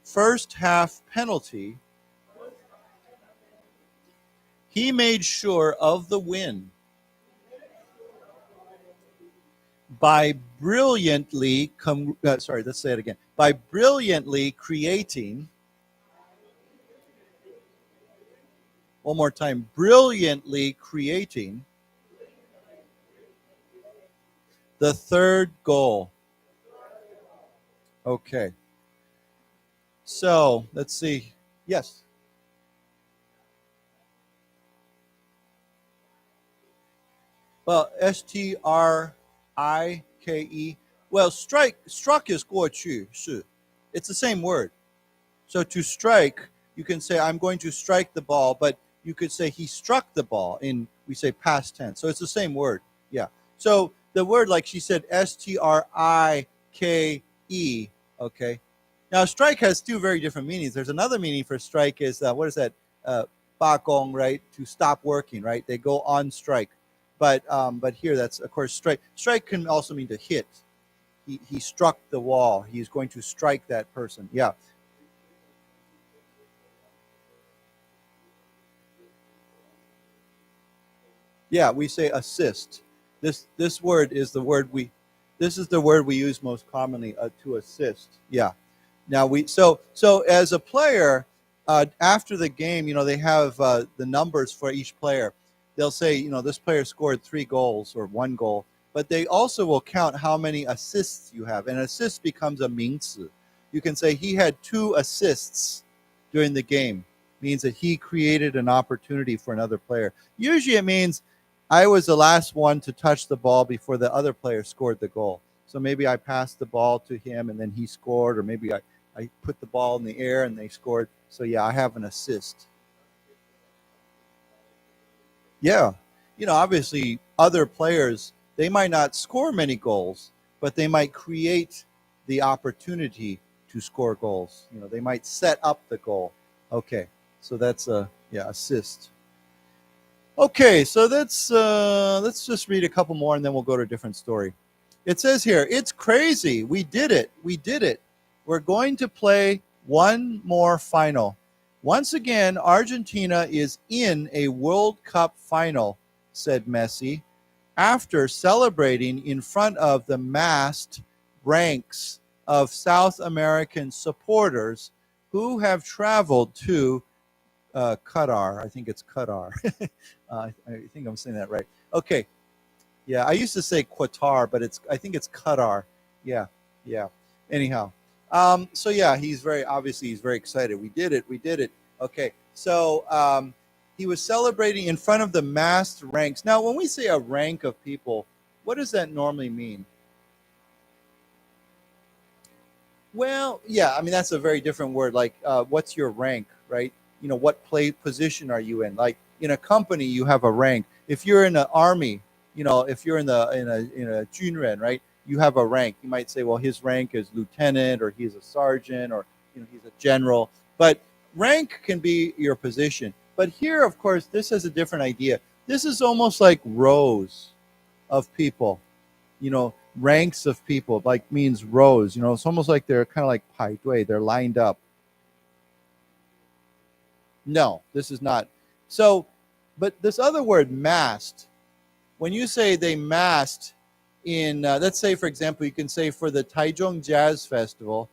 first half penalty, he made sure of the win by brilliantly by brilliantly creating, one more time, brilliantly creating the third goal. Okay. So, let's see. Yes. Well, strike. Well, struck is 过去式. It's the same word. So to strike, you can say I'm going to strike the ball, but you could say he struck the ball we say past tense. So it's the same word. Yeah. So the word, like she said, strike. Okay. Now, strike has two very different meanings. There's another meaning for strike is, what is that? 罢工, right? To stop working, right? They go on strike. But here, that's, of course, strike. Strike can also mean to hit. He struck the wall. He's going to strike that person. Yeah. Yeah, we say assist. This word is the word we use most commonly, to assist. Yeah. Now so as a player, after the game, you know, they have the numbers for each player. They'll say, you know, this player scored 3 goals or 1 goal, but they also will count how many assists you have. And assist becomes a 名词. You can say he had 2 assists during the game. Means that he created an opportunity for another player. Usually it means I was the last one to touch the ball before the other player scored the goal. So maybe I passed the ball to him and then he scored, or maybe I put the ball in the air and they scored. So yeah, I have an assist. Yeah. You know, obviously other players, they might not score many goals, but they might create the opportunity to score goals. You know, they might set up the goal. Okay. So that's assist. Okay, so let's just read a couple more and then we'll go to a different story. It says here, it's crazy. We did it. We're going to play one more final. Once again, Argentina is in a World Cup final, said Messi, after celebrating in front of the massed ranks of South American supporters who have traveled to Qatar. I think it's Qatar. I think I'm saying that right. Okay. Yeah, I used to say Qatar, but I think it's Qatar. Yeah. Anyhow, so yeah, he's very excited. We did it. Okay, so he was celebrating in front of the massed ranks. Now, when we say a rank of people, what does that normally mean? Well, yeah, I mean, that's a very different word. Like, what's your rank, right? You know, what position are you in? Like, in a company, you have a rank. If you're in the army, you know, if you're in a junren, right, you have a rank. You might say, well, his rank is lieutenant, or he's a sergeant, or you know, he's a general. But rank can be your position. But here, of course, this has a different idea. This is almost like rows of people, you know, ranks of people, like means rows. You know, it's almost like they're kind of like 排队, they're lined up. No, this is not. So, but this other word, massed, when you say they massed in, let's say, for example, you can say for the Taichung Jazz Festival,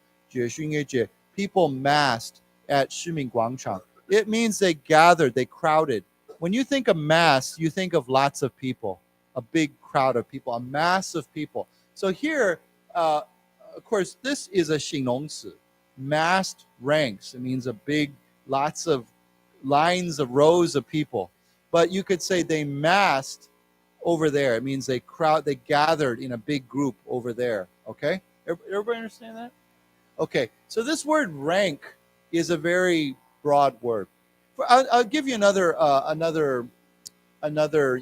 people massed at Shiming Guangchang. It means they gathered, they crowded. When you think of mass, you think of lots of people, a big crowd of people, a mass of people. So here, of course, this is a 形容词, massed ranks. It means a big, lots of lines of rows of people. But you could say they massed over there. It means they gathered in a big group over there. Okay? Everybody understand that? Okay. So this word rank is a very broad word. I'll give you another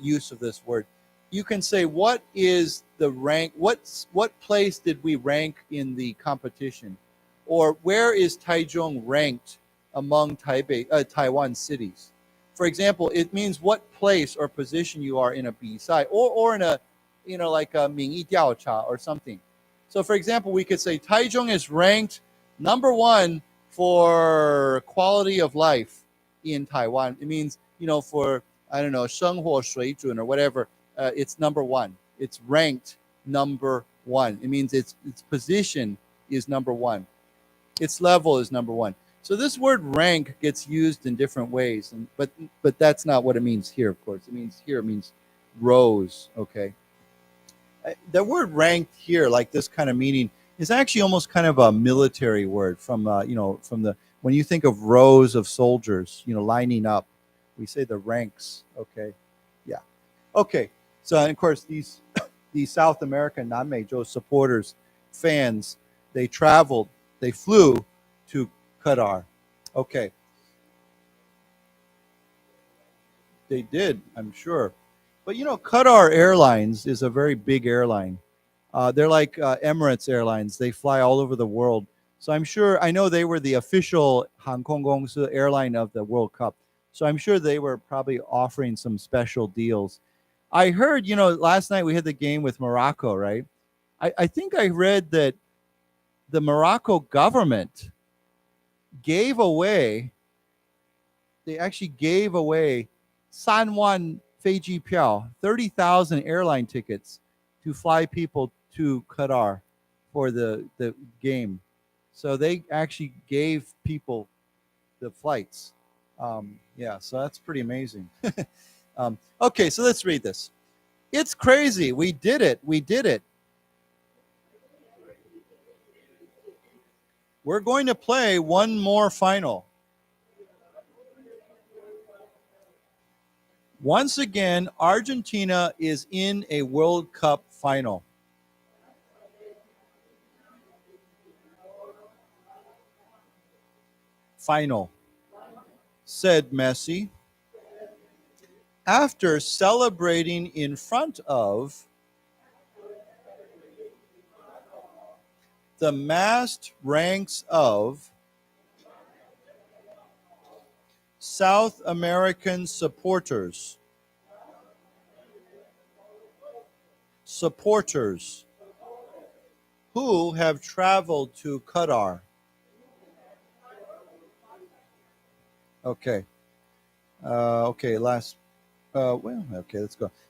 use of this word. You can say, what is the rank? What place did we rank in the competition? Or where is Taichung ranked among Taiwan cities? For example, it means what place or position you are in a 比赛 or in a, you know, like a 民意调查 or something. So for example, we could say Taichung is ranked #1 for quality of life in Taiwan. It means, you know, for, I don't know, 生活水准 or whatever, it's #1. It's ranked #1. It means its position is #1. Its level is #1. So this word rank gets used in different ways, but that's not what it means here, of course. It means rows, okay? The word ranked here, like this kind of meaning, is actually almost kind of a military word from, you know, when you think of rows of soldiers, you know, lining up, we say the ranks, okay? Yeah. Okay, so and of course these South American Nanmeijo supporters, fans, they flew to Qatar. Okay. They did, I'm sure. But you know, Qatar Airlines is a very big airline. They're like Emirates Airlines. They fly all over the world. So I know they were the official 航空公司 airline of the World Cup. So I'm sure they were probably offering some special deals. I heard, you know, last night we had the game with Morocco, right? I think I read that the Morocco government gave away 3万飞机票, 30,000 airline tickets to fly people to Qatar for the game. So they actually gave people the flights. Yeah, so that's pretty amazing. Okay, so let's read this. It's crazy. We did it. We're going to play one more final. Once again, Argentina is in a World Cup final. Final, said Messi, after celebrating in front of the massed ranks of South American supporters who have traveled to Qatar. Okay. Okay, let's go.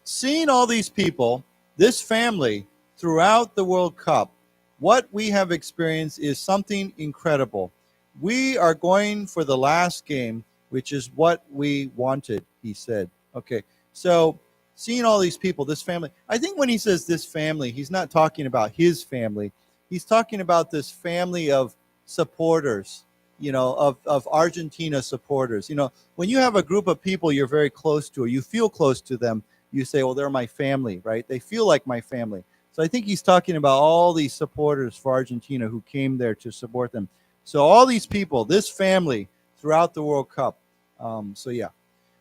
Seeing all these people, this family, throughout the World Cup, what we have experienced is something incredible. We are going for the last game. which is what we wanted, he said. Okay, so seeing all these people, this family, I think when he says this family, he's not talking about his family. He's talking about this family of supporters, of Argentina supporters. When you have a group of people you're very close to, or you feel close to them, you say, well, they're my family, right? They feel like my family. So I think he's talking about all these supporters for Argentina who came there to support them. So all these people, this family throughout the World Cup. So yeah.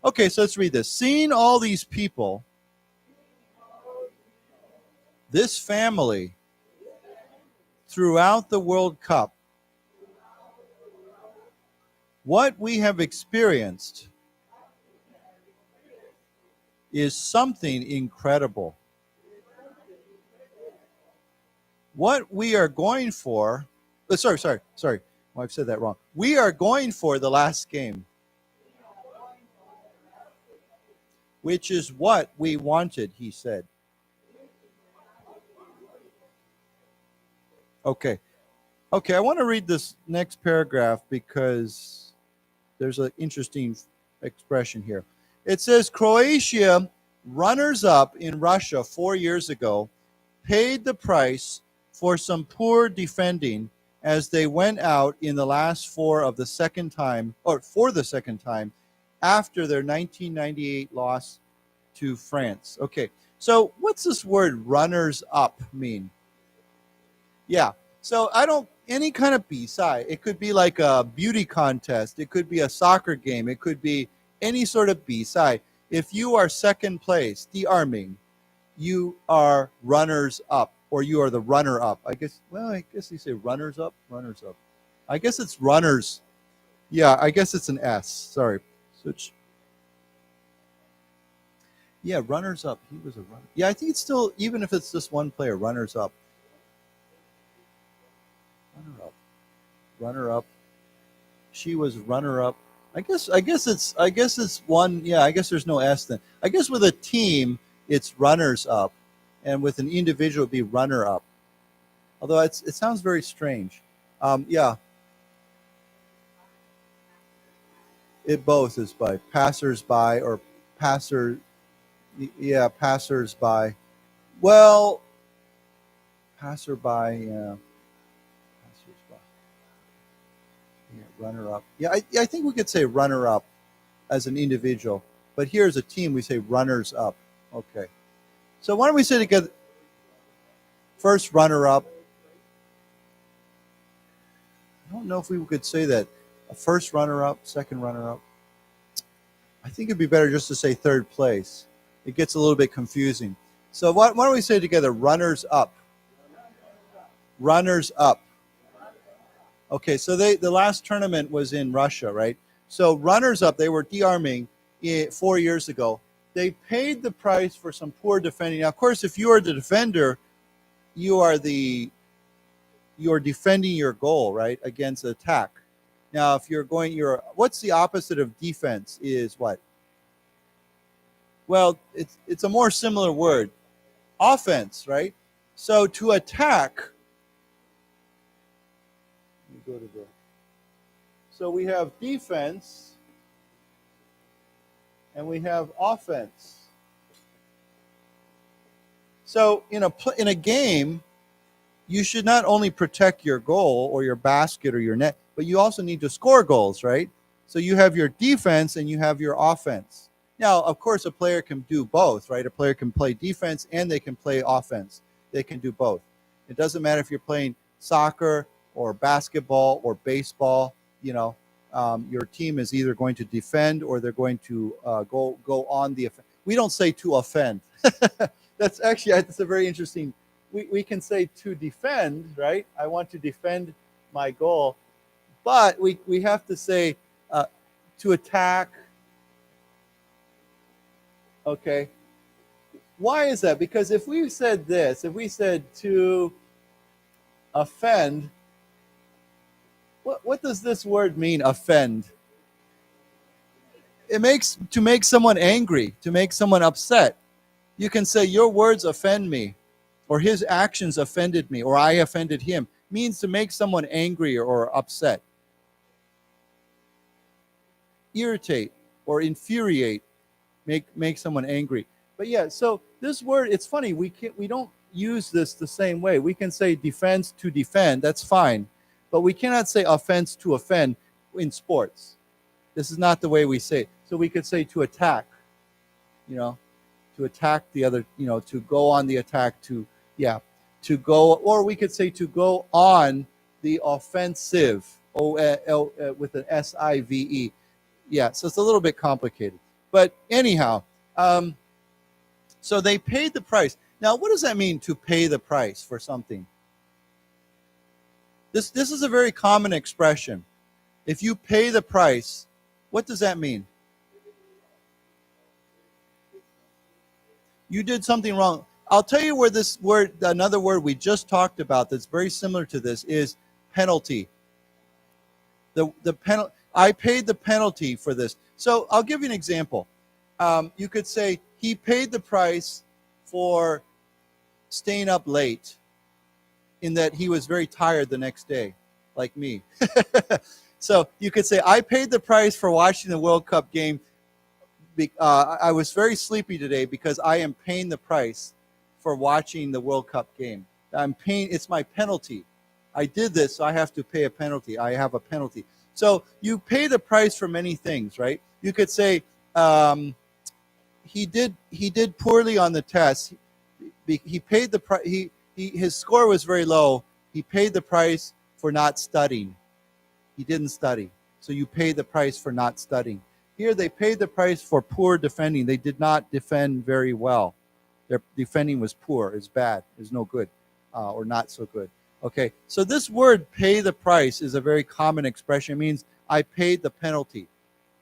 Okay, so let's read this. Seeing all these people, this family throughout the World Cup, what we have experienced is something incredible. What we are going for, sorry, well, I've said that wrong. We are going for the last game, which is what we wanted, he said. Okay, I want to read this next paragraph because there's an interesting expression here. It says, Croatia, runners-up in Russia 4 years ago, paid the price for some poor defending as they went out in the last for the second time after their 1998 loss to France. Okay, so what's this word runners-up mean? Yeah, so any kind of B-side. It could be like a beauty contest. It could be a soccer game. It could be any sort of B-side. If you are second place, the arming, you are runners-up, or you are the runner-up. I guess you say runners-up. I guess it's runners. Yeah, I guess it's an S. Sorry. Switch. Yeah, runners-up. He was a runner. Yeah, I think it's still, even if it's just one player, runners-up. Runner-up. She was runner-up. I guess it's one. Yeah, I guess there's no S then. I guess with a team, it's runners-up, and with an individual, it'd be runner-up. Although it sounds very strange. Yeah. It both is by passers-by or passer. Yeah, passers-by. Well, passer-by. Yeah. Runner-up. Yeah, I think we could say runner-up as an individual, but here as a team we say runners-up. Okay, so why don't we say together, first runner-up. I don't know if we could say that. A first runner-up, second runner-up. I think it'd be better just to say third place. It gets a little bit confusing. So why don't we say together runners-up? Runners-up. Okay, so the last tournament was in Russia, right? So runners-up, they were de-arming 4 years ago. They paid the price for some poor defending. Now, of course, if you are the defender, you're defending your goal, right, against attack. Now, if what's the opposite of defense is what? Well, it's a more similar word. Offense, right? So to attack. So we have defense and we have offense. So in a game, you should not only protect your goal or your basket or your net, but you also need to score goals, right? So you have your defense and you have your offense. Now, of course, a player can do both, right? A player can play defense and they can play offense. They can do both. It doesn't matter if you're playing soccer or basketball or baseball. Your team is either going to defend or they're going to go on the offense. We don't say to offend. That's a very interesting. We can say to defend, right? I want to defend my goal, but we have to say to attack. Okay. Why is that? Because if we said to offend, what does this word mean, offend? It makes to make someone angry, to make someone upset. You can say your words offend me, or his actions offended me, or I offended him. Means to make someone angry or upset. irritate or infuriate, make someone angry. But yeah, so this word, it's funny, we don't use this the same way. We can say defense to defend, that's fine, but we cannot say offense to offend in sports. This is not the way we say it. So we could say to attack, to attack the other, to go on the attack, to go, or we could say to go on the offensive, with an S-I-V-E. Yeah, so it's a little bit complicated. But anyhow, so they paid the price. Now, what does that mean, to pay the price for something? This is a very common expression. If you pay the price, what does that mean? You did something wrong. I'll tell you where this word, another word we just talked about that's very similar to this, is penalty. The penalty. I paid the penalty for this. So I'll give you an example. You could say he paid the price for staying up late, in that he was very tired the next day, like me. So you could say, I paid the price for watching the World Cup game. I was very sleepy today because I am paying the price for watching the World Cup game. It's my penalty. I did this, so I have to pay a penalty. I have a penalty. So you pay the price for many things, right? You could say, he did poorly on the test. He paid the price. His score was very low. He paid the price for not studying. He didn't study. So you pay the price for not studying. Here they paid the price for poor defending. They did not defend very well. Their defending was poor, is bad, is no good, or not so good. Okay, so this word pay the price is a very common expression. It means I paid the penalty.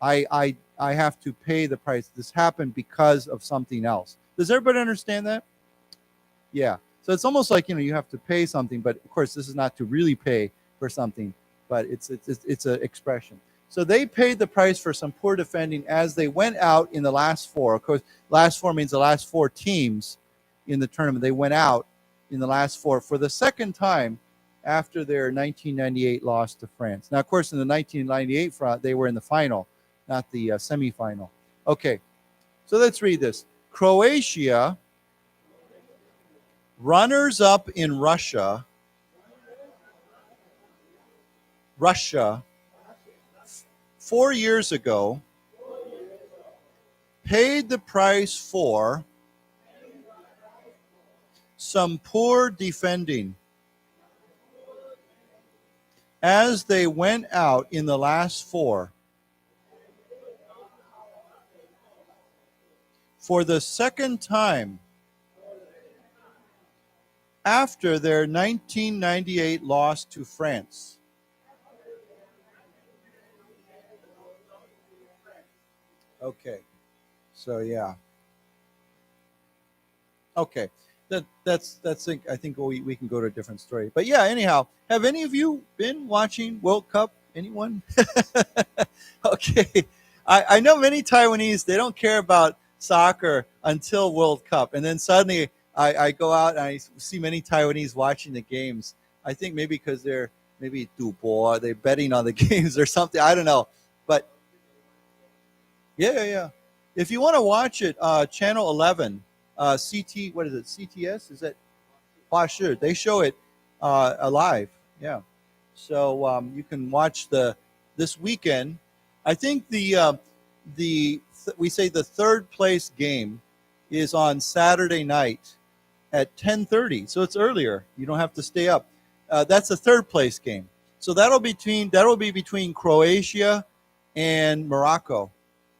I have to pay the price. This happened because of something else. Does everybody understand that? Yeah. So it's almost like, you have to pay something, but of course this is not to really pay for something, but it's an expression. So they paid the price for some poor defending as they went out in the last four. Of course, last four means the last four teams in the tournament. They went out in the last four for the second time after their 1998 loss to France. Now, of course, in the 1998 front, they were in the final, not the semifinal. Okay, so let's read this. Croatia, runners-up in Russia, 4 years ago, paid the price for some poor defending as they went out in the last four for the second time after their 1998 loss to France. Okay, so yeah. Okay, that's I think we can go to a different story. But yeah, anyhow, have any of you been watching World Cup? Anyone? Okay, I know many Taiwanese, they don't care about soccer until World Cup, and then suddenly I go out and I see many Taiwanese watching the games. I think maybe because they're maybe 赌博, they're betting on the games or something. I don't know, but yeah. If you want to watch it, channel 11, CT, what is it? CTS? Is it? Huashi. They show it live. Yeah. So you can watch this weekend. I think we say the third place game is on Saturday night at 10:30. So it's earlier. You don't have to stay up. That's the third place game. So that'll be between Croatia and Morocco.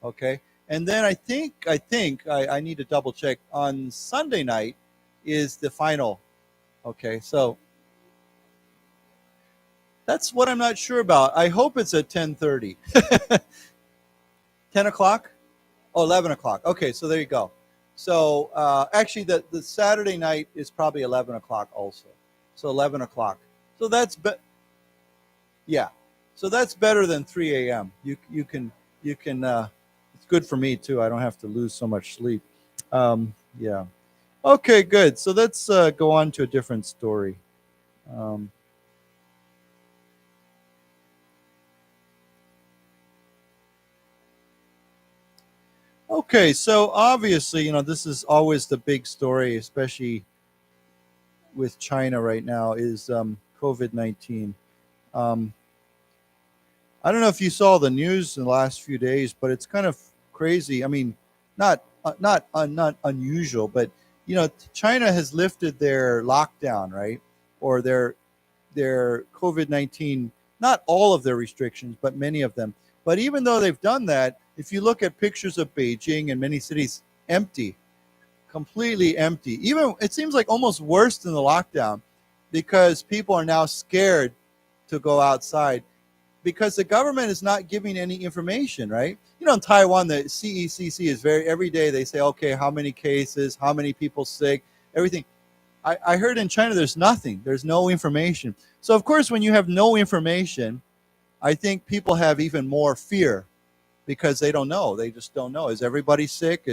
Okay. And then I think I need to double check. On Sunday night is the final. Okay, so that's what I'm not sure about. I hope it's at 10:30. 10 o'clock? Oh, 11 o'clock. Okay, so there you go. So actually the Saturday night is probably 11 o'clock also. So 11 o'clock. So that's so that's better than 3 a.m. You can it's good for me too. I don't have to lose so much sleep. Yeah. Okay, good. So let's go on to a different story. Okay, so obviously, this is always the big story, especially with China right now, is COVID-19. I don't know if you saw the news in the last few days, but it's kind of crazy. I mean, not unusual, but China has lifted their lockdown, right, or their COVID-19, not all of their restrictions, but many of them. But even though they've done that, if you look at pictures of Beijing and many cities, empty, completely empty. Even it seems like almost worse than the lockdown, because people are now scared to go outside because the government is not giving any information, right? In Taiwan, the CECC is every day they say, okay, how many cases, how many people sick, everything. I heard in China there's nothing. There's no information. So, of course, when you have no information, I think people have even more fear because they don't know. They just don't know. Is everybody sick?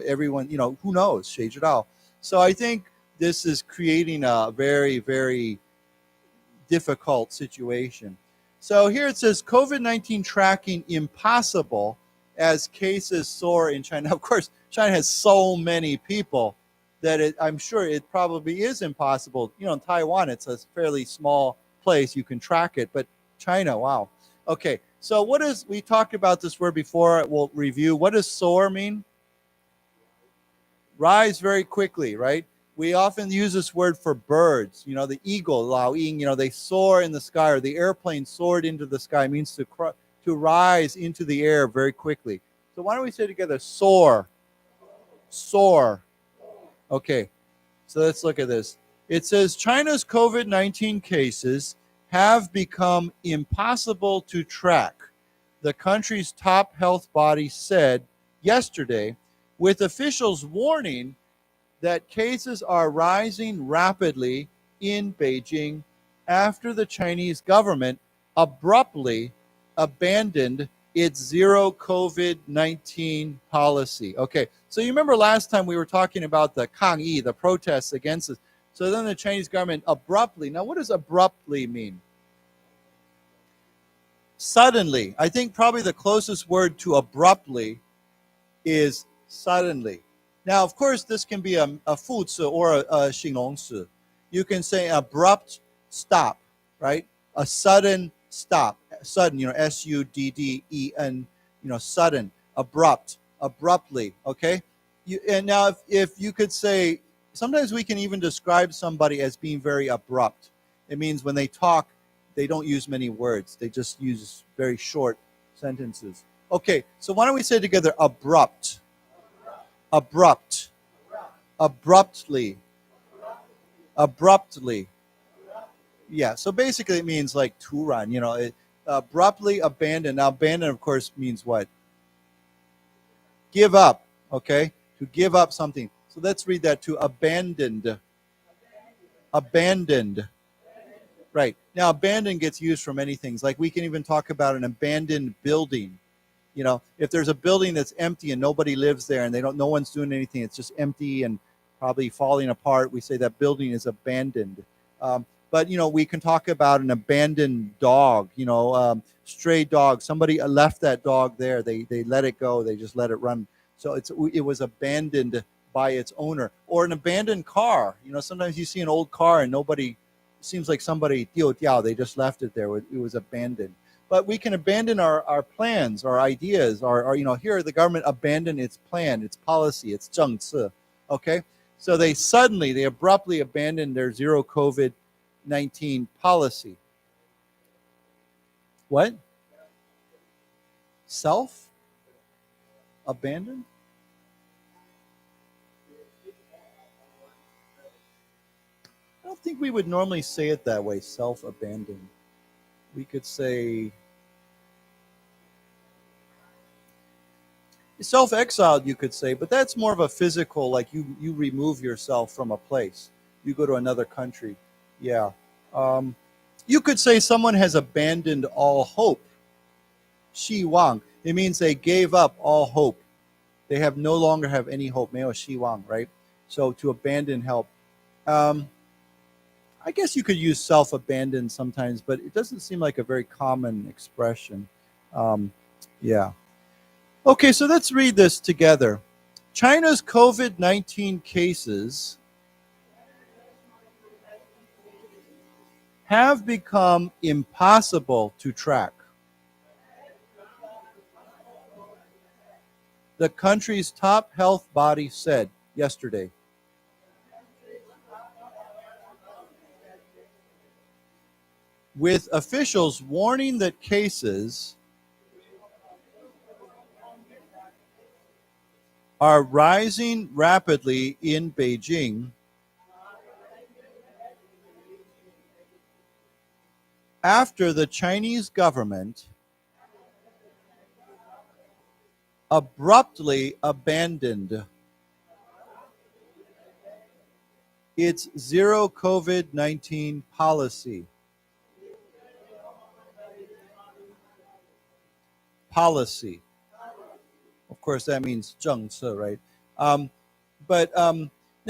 Everyone, who knows? 谁知道? So I think this is creating a very, very difficult situation. So here it says COVID-19 tracking impossible as cases soar in China. Of course, China has so many people that I'm sure it probably is impossible. In Taiwan, it's a fairly small place. You can track it, but China, wow. Okay, so we talked about this word before. We'll review. What does soar mean? Rise very quickly, right? We often use this word for birds. The eagle, lao ying, they soar in the sky, or the airplane soared into the sky. It means to rise into the air very quickly. So why don't we say together, soar, soar. Okay, so let's look at this. It says China's COVID-19 cases have become impossible to track, the country's top health body said yesterday, with officials warning that cases are rising rapidly in Beijing after the Chinese government abruptly abandoned its zero COVID-19 policy. Okay, so you remember last time we were talking about the Kangyi, the protests against this. So then the Chinese government abruptly, now what does abruptly mean? Suddenly. I think probably the closest word to abruptly is suddenly. Now, of course, this can be a 副词 or a 形容词. You can say abrupt stop, right? A sudden stop. Sudden, S-U-D-D-E-N, sudden, abrupt, abruptly, okay? And now if you could say, sometimes we can even describe somebody as being very abrupt. It means when they talk, they don't use many words. They just use very short sentences. Okay, so why don't we say together abrupt, abrupt, abruptly, abruptly. Yeah, so basically it means like 突然, abruptly abandon. Now, abandon, of course, means what? Give up, okay? To give up something. So let's read that too. Abandoned. Abandoned. Right. Now, abandoned gets used for many things. Like we can even talk about an abandoned building. If there's a building that's empty and nobody lives there and no one's doing anything, it's just empty and probably falling apart, we say that building is abandoned. But, we can talk about an abandoned dog, stray dog. Somebody left that dog there. They let it go. They just let it run. So it was abandoned by its owner. Or an abandoned car. Sometimes you see an old car and seems like somebody, they just left it there. It was abandoned. But we can abandon our plans, our ideas, here the government abandoned its plan, its policy, its 政策. Okay? So they abruptly abandoned their zero COVID-19 policy. What? Self-abandon? I don't think we would normally say it that way, self-abandon. We could say self-exiled, you could say, but that's more of a physical, like you remove yourself from a place. You go to another country. Yeah. You could say someone has abandoned all hope. 希望. It means they gave up all hope. They no longer have any hope. 没有希望, right? So to abandon help. I guess you could use self-abandon sometimes, but it doesn't seem like a very common expression. Yeah. Okay, so let's read this together. China's COVID-19 cases have become impossible to track. The country's top health body said yesterday. With officials warning that cases are rising rapidly in Beijing after the Chinese government abruptly abandoned its zero COVID-19 policy. Policy. Of course, that means 政策, right? Now,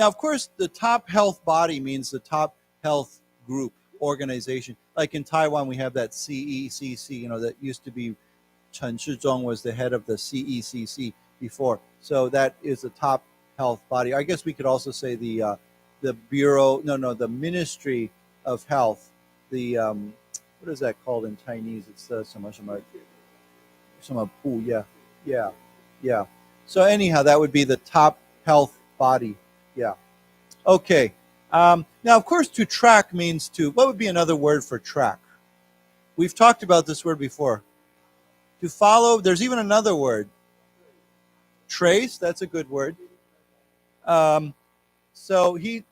of course, the top health body means the top health group, organization. Like in Taiwan, we have that CECC, that used to be Chen Shizhong was the head of the CECC before. So that is the top health body. I guess we could also say the Bureau, the Ministry of Health. The, what is that called in Chinese? It's yeah. So anyhow, that would be the top health body. Yeah. Okay. Now, of course, to track means what would be another word for track? We've talked about this word before. To follow, there's even another word. Trace, that's a good word. So he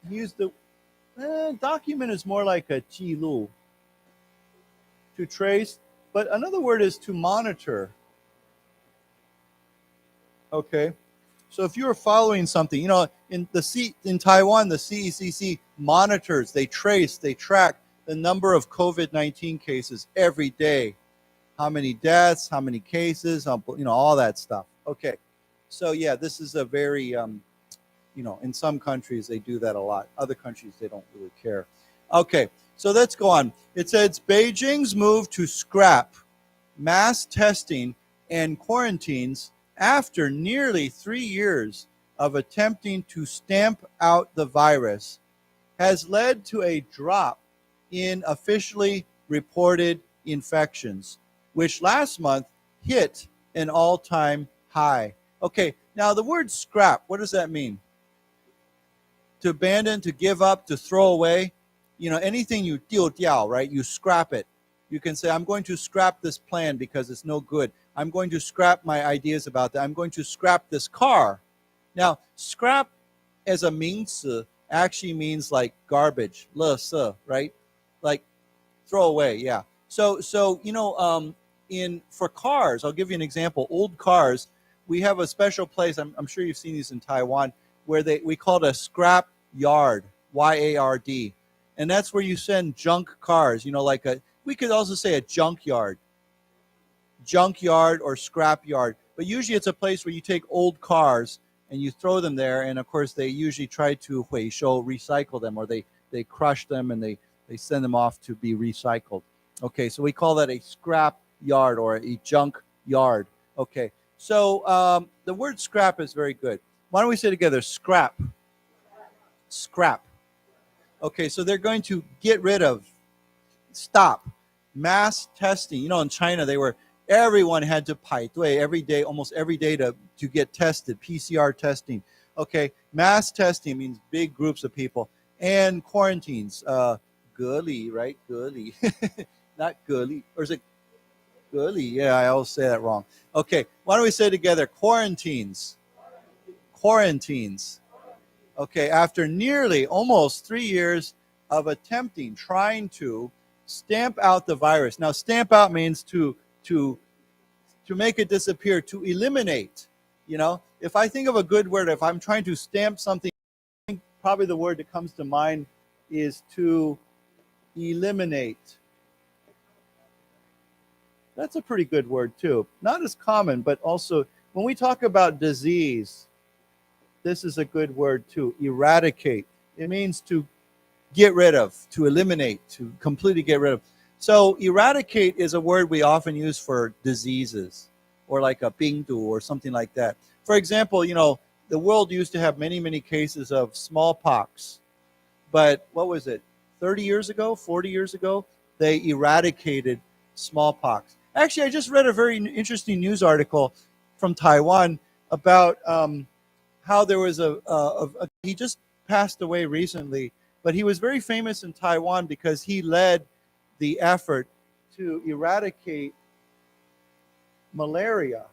used the, document is more like a 记录. To trace, but another word is to monitor. Okay, so if you are following something, in Taiwan, the CECC monitors, they track the number of COVID-19 cases every day. How many deaths, how many cases, all that stuff. Okay, so yeah, this is a very, in some countries they do that a lot. Other countries, they don't really care. Okay, so let's go on. It says Beijing's move to scrap mass testing and quarantines after nearly 3 years of attempting to stamp out the virus has led to a drop in officially reported infections, which last month hit an all-time high. Okay, now the word scrap, what does that mean? To abandon, to give up, to throw away. Anything you 丢掉, right? You scrap it. You can say, I'm going to scrap this plan because it's no good. I'm going to scrap my ideas about that. I'm going to scrap this car. Now, scrap as a 名词 actually means like garbage, 垃圾, right? Like throw away, yeah. So for cars, I'll give you an example. Old cars, we have a special place. I'm sure you've seen these in Taiwan, where we call it a scrap yard, Y-A-R-D, and that's where you send junk cars. We could also say a junkyard or scrap yard, but usually it's a place where you take old cars and you throw them there, and of course they usually try to recycle them, or they crush them and they send them off to be recycled. Okay, so we call that a scrap yard or a junk yard. Okay, so the word scrap is very good. Why don't we say together, scrap? Scrap. Okay, so they're going to get rid of, stop, mass testing. In China, everyone had to 排队 every day, almost every day to get tested, PCR testing. Okay, mass testing means big groups of people. And quarantines, 隔离, right? 隔离, not 隔离, or is it 隔离? Yeah, I always say that wrong. Okay, why don't we say together, quarantines? Quarantines. Okay, after nearly almost 3 years of trying to stamp out the virus. Now, stamp out means to make it disappear, to eliminate. If I think of a good word, if I'm trying to stamp something, I think probably the word that comes to mind is to eliminate. That's a pretty good word too. Not as common, but also when we talk about disease, this is a good word too. Eradicate. It means to get rid of, to eliminate, to completely get rid of. So eradicate is a word we often use for diseases. or like a bingdu or something like that. For example, the world used to have many, many cases of smallpox, but what was it, 30 years ago, 40 years ago, they eradicated smallpox. Actually, I just read a very interesting news article from Taiwan about how there was he just passed away recently, but he was very famous in Taiwan because he led the effort to eradicate malaria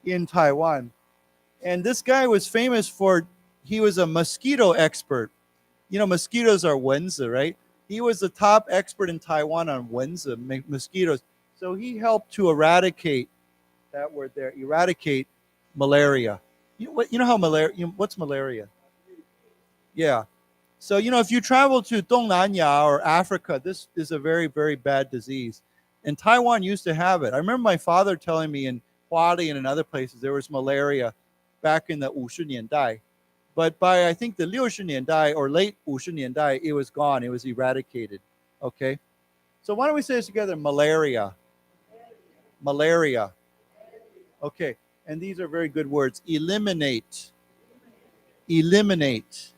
in Taiwan. And this guy was famous he was a mosquito expert. Mosquitoes are 蚊子, right? He was the top expert in Taiwan on 蚊子, mosquitoes. So he helped to eradicate, that word there, eradicate malaria. You know how malaria, what's malaria? Yeah. So, if you travel to Dongnanya or Africa, this is a very, very bad disease. And Taiwan used to have it. I remember my father telling me in Huali and in other places there was malaria back in the 50年代. But by, I think, the 60年代 or late 50年代, it was gone. It was eradicated. Okay? So why don't we say this together? Malaria. Malaria. Okay. And these are very good words. Eliminate. Eliminate.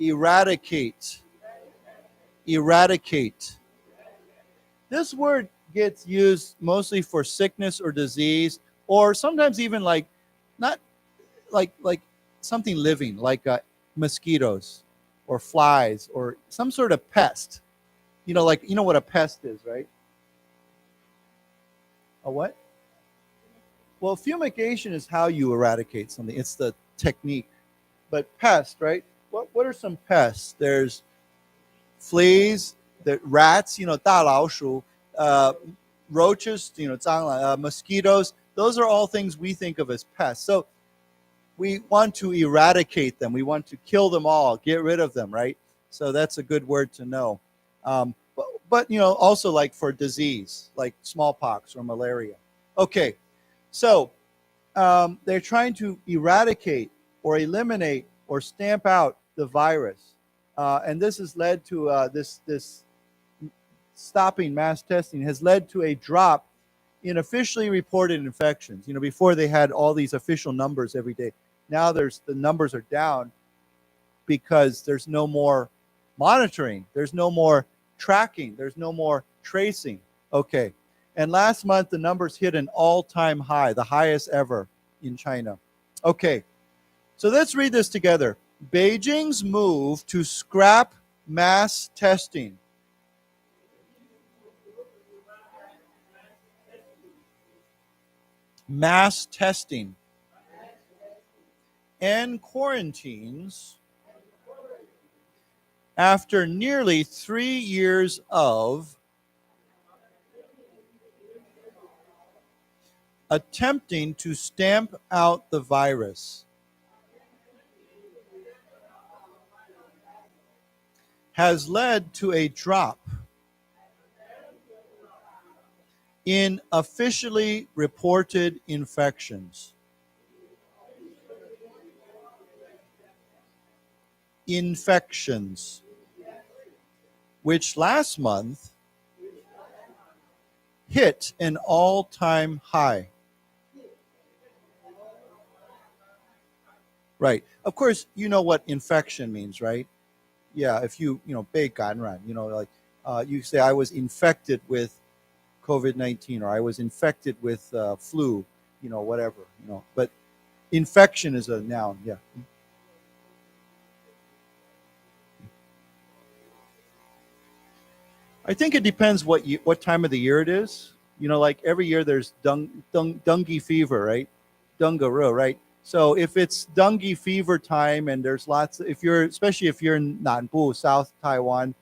Eradicate. Eradicate. This word gets used mostly for sickness or disease, or sometimes even not like something living, like mosquitoes or flies or some sort of pest. You know what a pest is, right? A what? Well, fumigation is how you eradicate something. It's the technique. But pest, right? What are some pests? There's fleas, the rats, 大老鼠, roaches, 蟑螂, mosquitoes. Those are all things we think of as pests. So we want to eradicate them. We want to kill them all, get rid of them, right? So that's a good word to know. But also like for disease, like smallpox or malaria. Okay, so they're trying to eradicate or eliminate or stamp out the virus. And this has led to this stopping mass testing has led to a drop in officially reported infections. Before they had all these official numbers every day. Now the numbers are down because there's no more monitoring. There's no more tracking. There's no more tracing. Okay. And last month, the numbers hit an all-time high, the highest ever in China. Okay. So let's read this together. Beijing's move to scrap mass testing. Mass testing and quarantines after nearly 3 years of attempting to stamp out the virus has led to a drop in officially reported infections. Infections, which last month hit an all-time high. Right. Of course, you know what infection means, right? Yeah, if you被感染, you say I was infected with COVID-19 or I was infected with flu, whatever, But infection is a noun, yeah. I think it depends what time of the year it is. Like every year there's dengue fever, right? Dengue, right? So if it's dengue fever time and there's especially if you're in Nanbu, South Taiwan,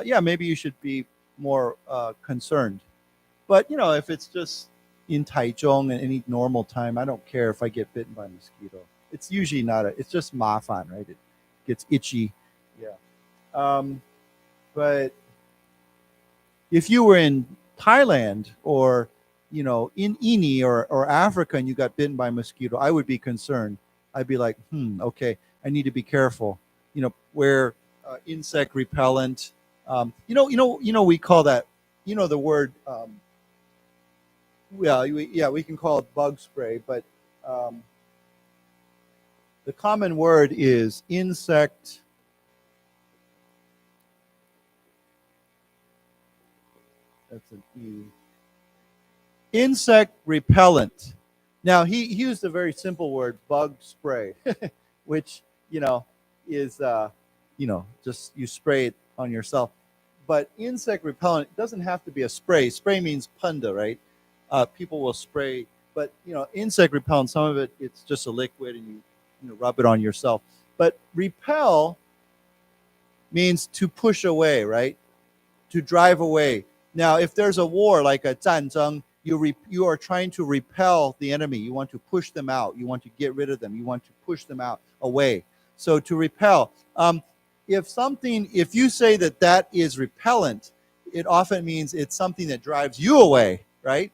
yeah, maybe you should be more concerned. But if it's just in Taichung and any normal time, I don't care if I get bitten by a mosquito. It's usually it's just mafan, right? It gets itchy. Yeah. But if you were in Thailand or in Ini or Africa and you got bitten by a mosquito, I would be concerned. I'd be like, okay, I need to be careful. Wear insect repellent. We call that, the word we can call it bug spray, but the common word is insect. That's an E. Insect repellent. Now he used a very simple word, bug spray, which is just you spray it on yourself. But insect repellent doesn't have to be a spray. Spray means punda, right? People will spray, but insect repellent, some of it's just a liquid and you rub it on yourself. But repel means to push away, right? To drive away. Now, if there's a war like a 战争, you are trying to repel the enemy. You want to push them out. You want to get rid of them. You want to push them out away. So to repel. If you say that is repellent, it often means it's something that drives you away, right?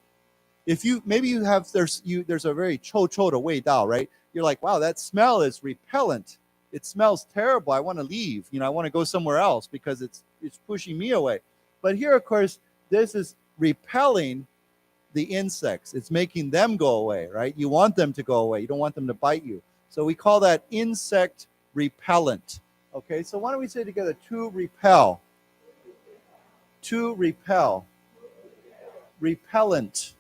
If there's a very 臭臭的味道, right? You're like, wow, that smell is repellent. It smells terrible. I want to leave. I want to go somewhere else because it's pushing me away. But here, of course, this is repelling the insects. It's making them go away, right? You want them to go away. You don't want them to bite you. So we call that insect repellent. Okay, so why don't we say together, to repel. To repel. Repellent.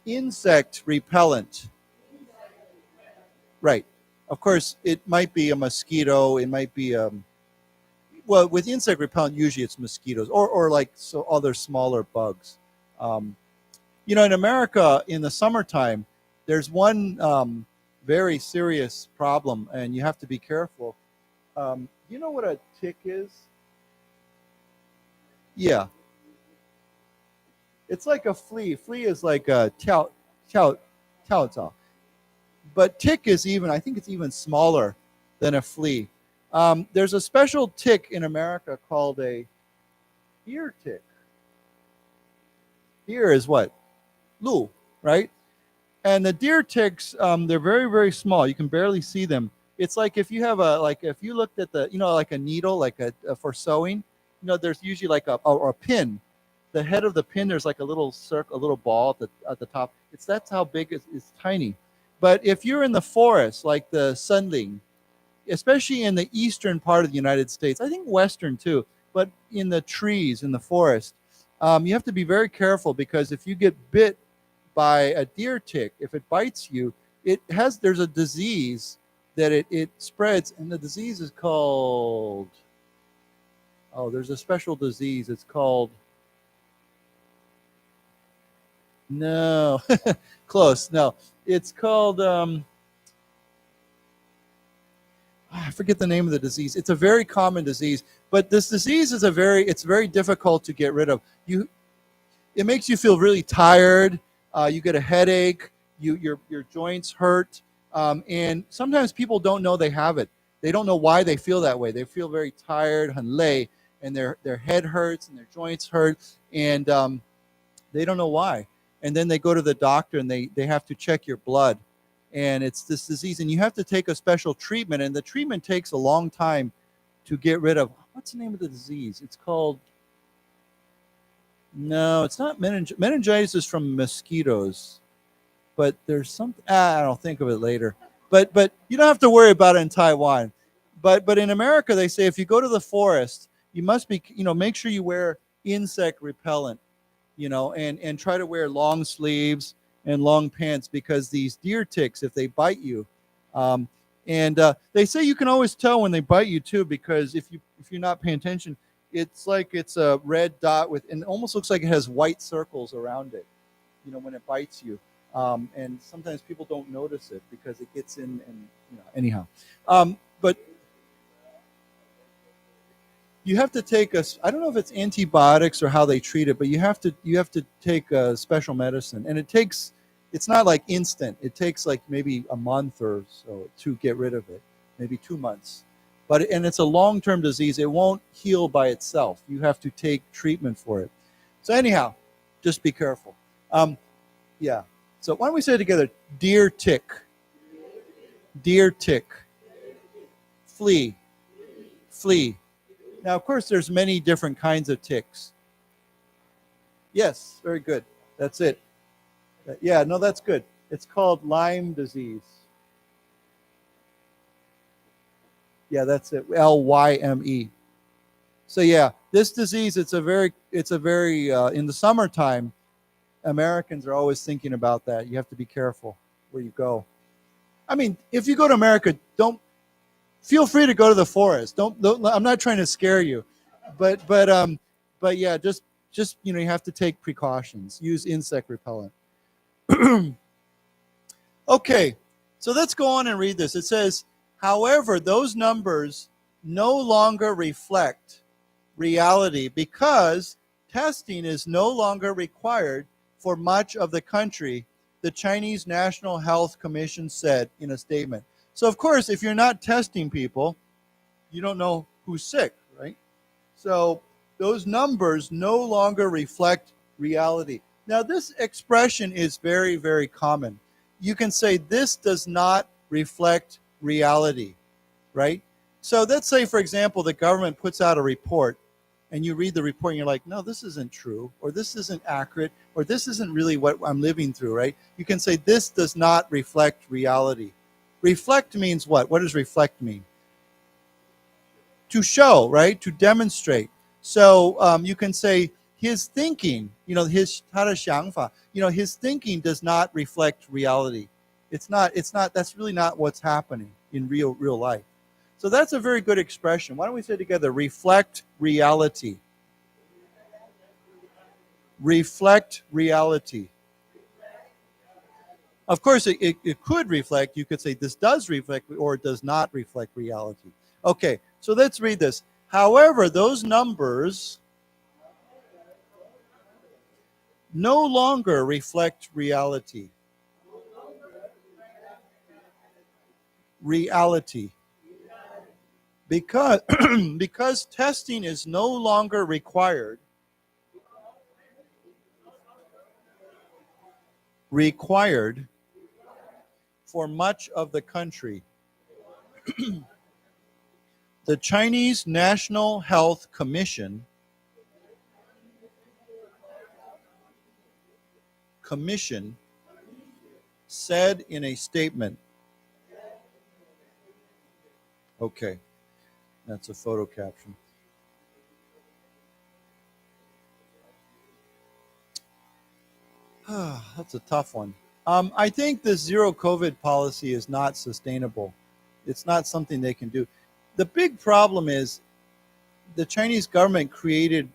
Insect repellent. Right. Of course, it might be a mosquito. It might be with insect repellent, usually it's mosquitoes or like other smaller bugs. In America, in the summertime, there's one very serious problem, and you have to be careful. You know what a tick is? Yeah. It's like a flea. Flea is like a 跳蚤. But tick is I think it's even smaller than a flea. There's a special tick in America called a deer tick. Deer is what? Lu, right? And the deer ticks, they're very, very small. You can barely see them. It's like if you have if you looked at like a needle, like for sewing, there's usually like a pin. The head of the pin, there's like a little circle, a little ball at the top. That's how big it's tiny. But if you're in the forest, like the sunling, especially in the eastern part of the United States, I think western too, but in the trees, in the forest, you have to be very careful because if you get bit by a deer tick, if it bites you, there's a disease that it spreads, and the disease is called, there's a special disease. It's called, no, close, no. It's called, I forget the name of the disease. It's a very common disease, but this disease is it's very difficult to get rid of. It makes you feel really tired. You get a headache. Your joints hurt, and sometimes people don't know they have it. They don't know why they feel that way. They feel very tired, 很累, and their head hurts and their joints hurt, and they don't know why. And then they go to the doctor and they have to check your blood, and it's this disease, and you have to take a special treatment, and the treatment takes a long time to get rid of. What's the name of the disease? It's called, no, it's not meningitis. Meningitis is from mosquitoes, but there's something, I'll think of it later. But you don't have to worry about it in Taiwan. But in America, they say if you go to the forest, you must be, make sure you wear insect repellent, and try to wear long sleeves and long pants, because these deer ticks, if they bite you, and they say you can always tell when they bite you too, because if you're not paying attention, it's like it's a red dot and it almost looks like it has white circles around it, when it bites you. And sometimes people don't notice it because it gets in, and anyhow. But you have to take I don't know if it's antibiotics or how they treat it, but you have to take a special medicine, and it's not like instant. It takes like maybe a month or so to get rid of it, maybe 2 months. And it's a long-term disease. It won't heal by itself. You have to take treatment for it. So anyhow, just be careful. Yeah. So why don't we say it together? Deer tick. Deer tick. Flea. Flea. Now, of course, there's many different kinds of ticks. Yes, very good. That's it. Yeah, no, that's good. It's called Lyme disease. Yeah, that's it. Lyme. So yeah, this disease, it's a very in the summertime, Americans are always thinking about that. You have to be careful where you go. I mean, if you go to America, don't feel free to go to the forest. Don't I'm not trying to scare you, but yeah, just you have to take precautions. Use insect repellent. Okay, so let's go on and read this. It says, however, those numbers no longer reflect reality because testing is no longer required for much of the country, the Chinese National Health Commission said in a statement. So, of course, if you're not testing people, you don't know who's sick, right? So those numbers no longer reflect reality. Now, this expression is very, very common. You can say this does not reflect reality, right? So let's say, for example, the government puts out a report and you read the report and you're like, no, this isn't true, or this isn't accurate, or this isn't really what I'm living through, right? You can say this does not reflect reality. Reflect means what? What does reflect mean? To show, right? To demonstrate. So you can say his thinking, his 他的想法, his thinking does not reflect reality. It's not, that's really not what's happening in real life. So that's a very good expression. Why don't we say together, reflect reality. Reflect reality. Of course, it could reflect. You could say this does reflect or it does not reflect reality. Okay, so let's read this. However, those numbers no longer reflect reality. Reality. Because testing is no longer required for much of the country. The Chinese National Health Commission said in a statement. Okay, that's a photo caption. That's a tough one. I think the zero COVID policy is not sustainable. It's not something they can do. The big problem is the Chinese government created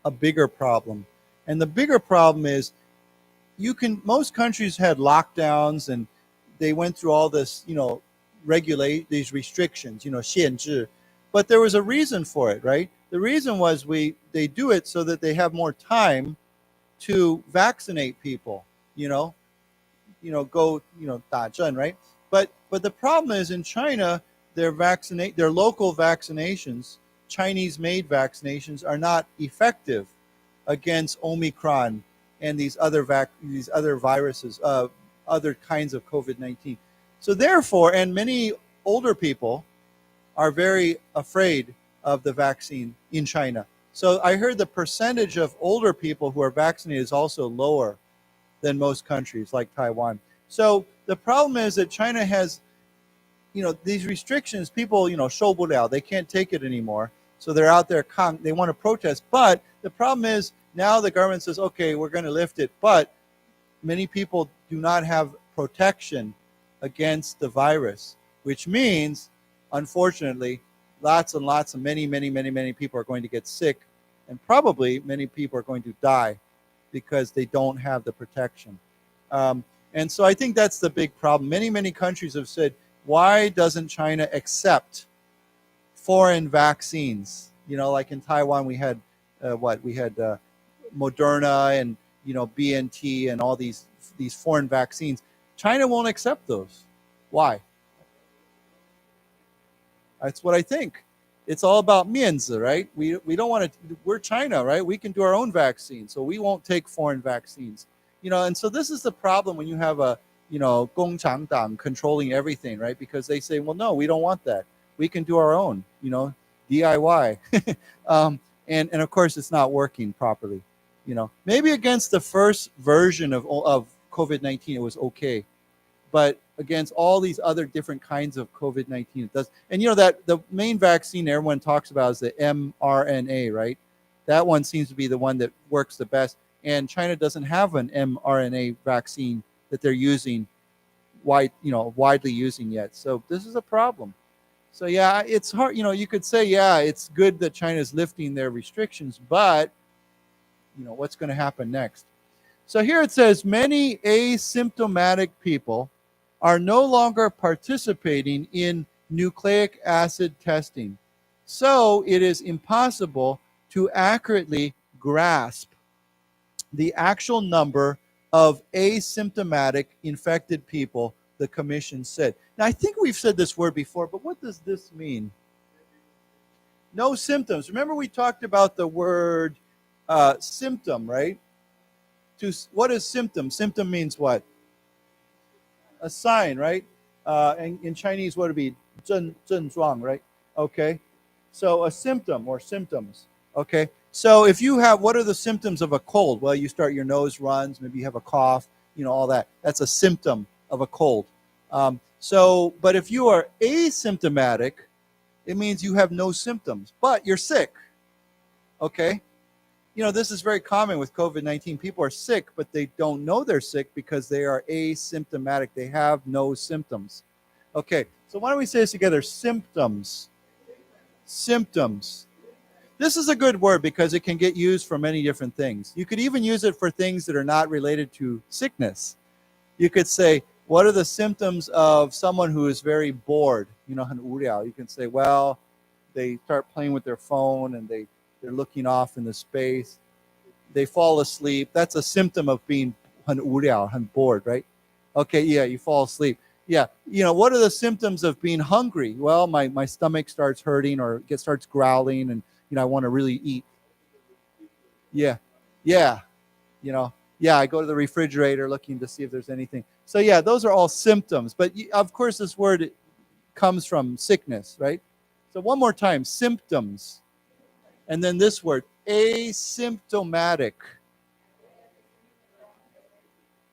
a bigger problem. And the bigger problem is most countries had lockdowns and they went through all this, regulate these restrictions, 限制. But there was a reason for it, right? The reason was they do it so that they have more time to vaccinate people, go, 打针, right? But the problem is in China, their local vaccinations, Chinese-made vaccinations, are not effective against Omicron and these other viruses, other kinds of COVID-19. So therefore, and many older people are very afraid of the vaccine in China. So I heard the percentage of older people who are vaccinated is also lower than most countries like Taiwan. So the problem is that China has, these restrictions, people, 受不了, they can't take it anymore. So they're out there, they want to protest. But the problem is now the government says, okay, we're going to lift it. But many people do not have protection against the virus, which means, unfortunately, lots and lots of many people are going to get sick, and probably many people are going to die because they don't have the protection. And so I think that's the big problem. Many countries have said, why doesn't China accept foreign vaccines? Like in Taiwan, we had We had Moderna and BNT and all these foreign vaccines. China won't accept those. Why? That's what I think. It's all about 面子, right? We don't want to. We're China, right? We can do our own vaccine, so we won't take foreign vaccines. And so this is the problem when you have a 共产党 controlling everything, right? Because they say, well, no, we don't want that. We can do our own, DIY. And of course, it's not working properly. Maybe against the first version of COVID-19, it was okay. But against all these other different kinds of COVID-19, it does. And you know that the main vaccine everyone talks about is the mRNA, right? That one seems to be the one that works the best. And China doesn't have an mRNA vaccine that they're using, widely using yet. So this is a problem. So yeah, it's hard. You could say, yeah, it's good that China's lifting their restrictions, but what's going to happen next? So here it says, many asymptomatic people are no longer participating in nucleic acid testing. So it is impossible to accurately grasp the actual number of asymptomatic infected people, the commission said. Now, I think we've said this word before, but what does this mean? No symptoms. Remember we talked about the word symptom, right? What is symptom? Symptom means what? A sign, right? And in Chinese, what would it be? 症状, right? Okay. So a symptom or symptoms. Okay. So if you have, what are the symptoms of a cold? Well, you start, your nose runs, maybe you have a cough, all that. That's a symptom of a cold. But if you are asymptomatic, it means you have no symptoms, but you're sick. Okay. This is very common with COVID-19. People are sick, but they don't know they're sick because they are asymptomatic. They have no symptoms. Okay, so why don't we say this together? Symptoms. Symptoms. This is a good word because it can get used for many different things. You could even use it for things that are not related to sickness. You could say, what are the symptoms of someone who is very bored? 很无聊. You can say, well, they start playing with their phone and they're looking off in the space. They fall asleep. That's a symptom of being 很无聊, 很 bored, right? Okay, yeah, you fall asleep. Yeah, what are the symptoms of being hungry? Well, my stomach starts hurting or starts growling and, I want to really eat. Yeah, I go to the refrigerator looking to see if there's anything. So yeah, those are all symptoms. But of course, this word comes from sickness, right? So one more time, symptoms. And then this word, asymptomatic.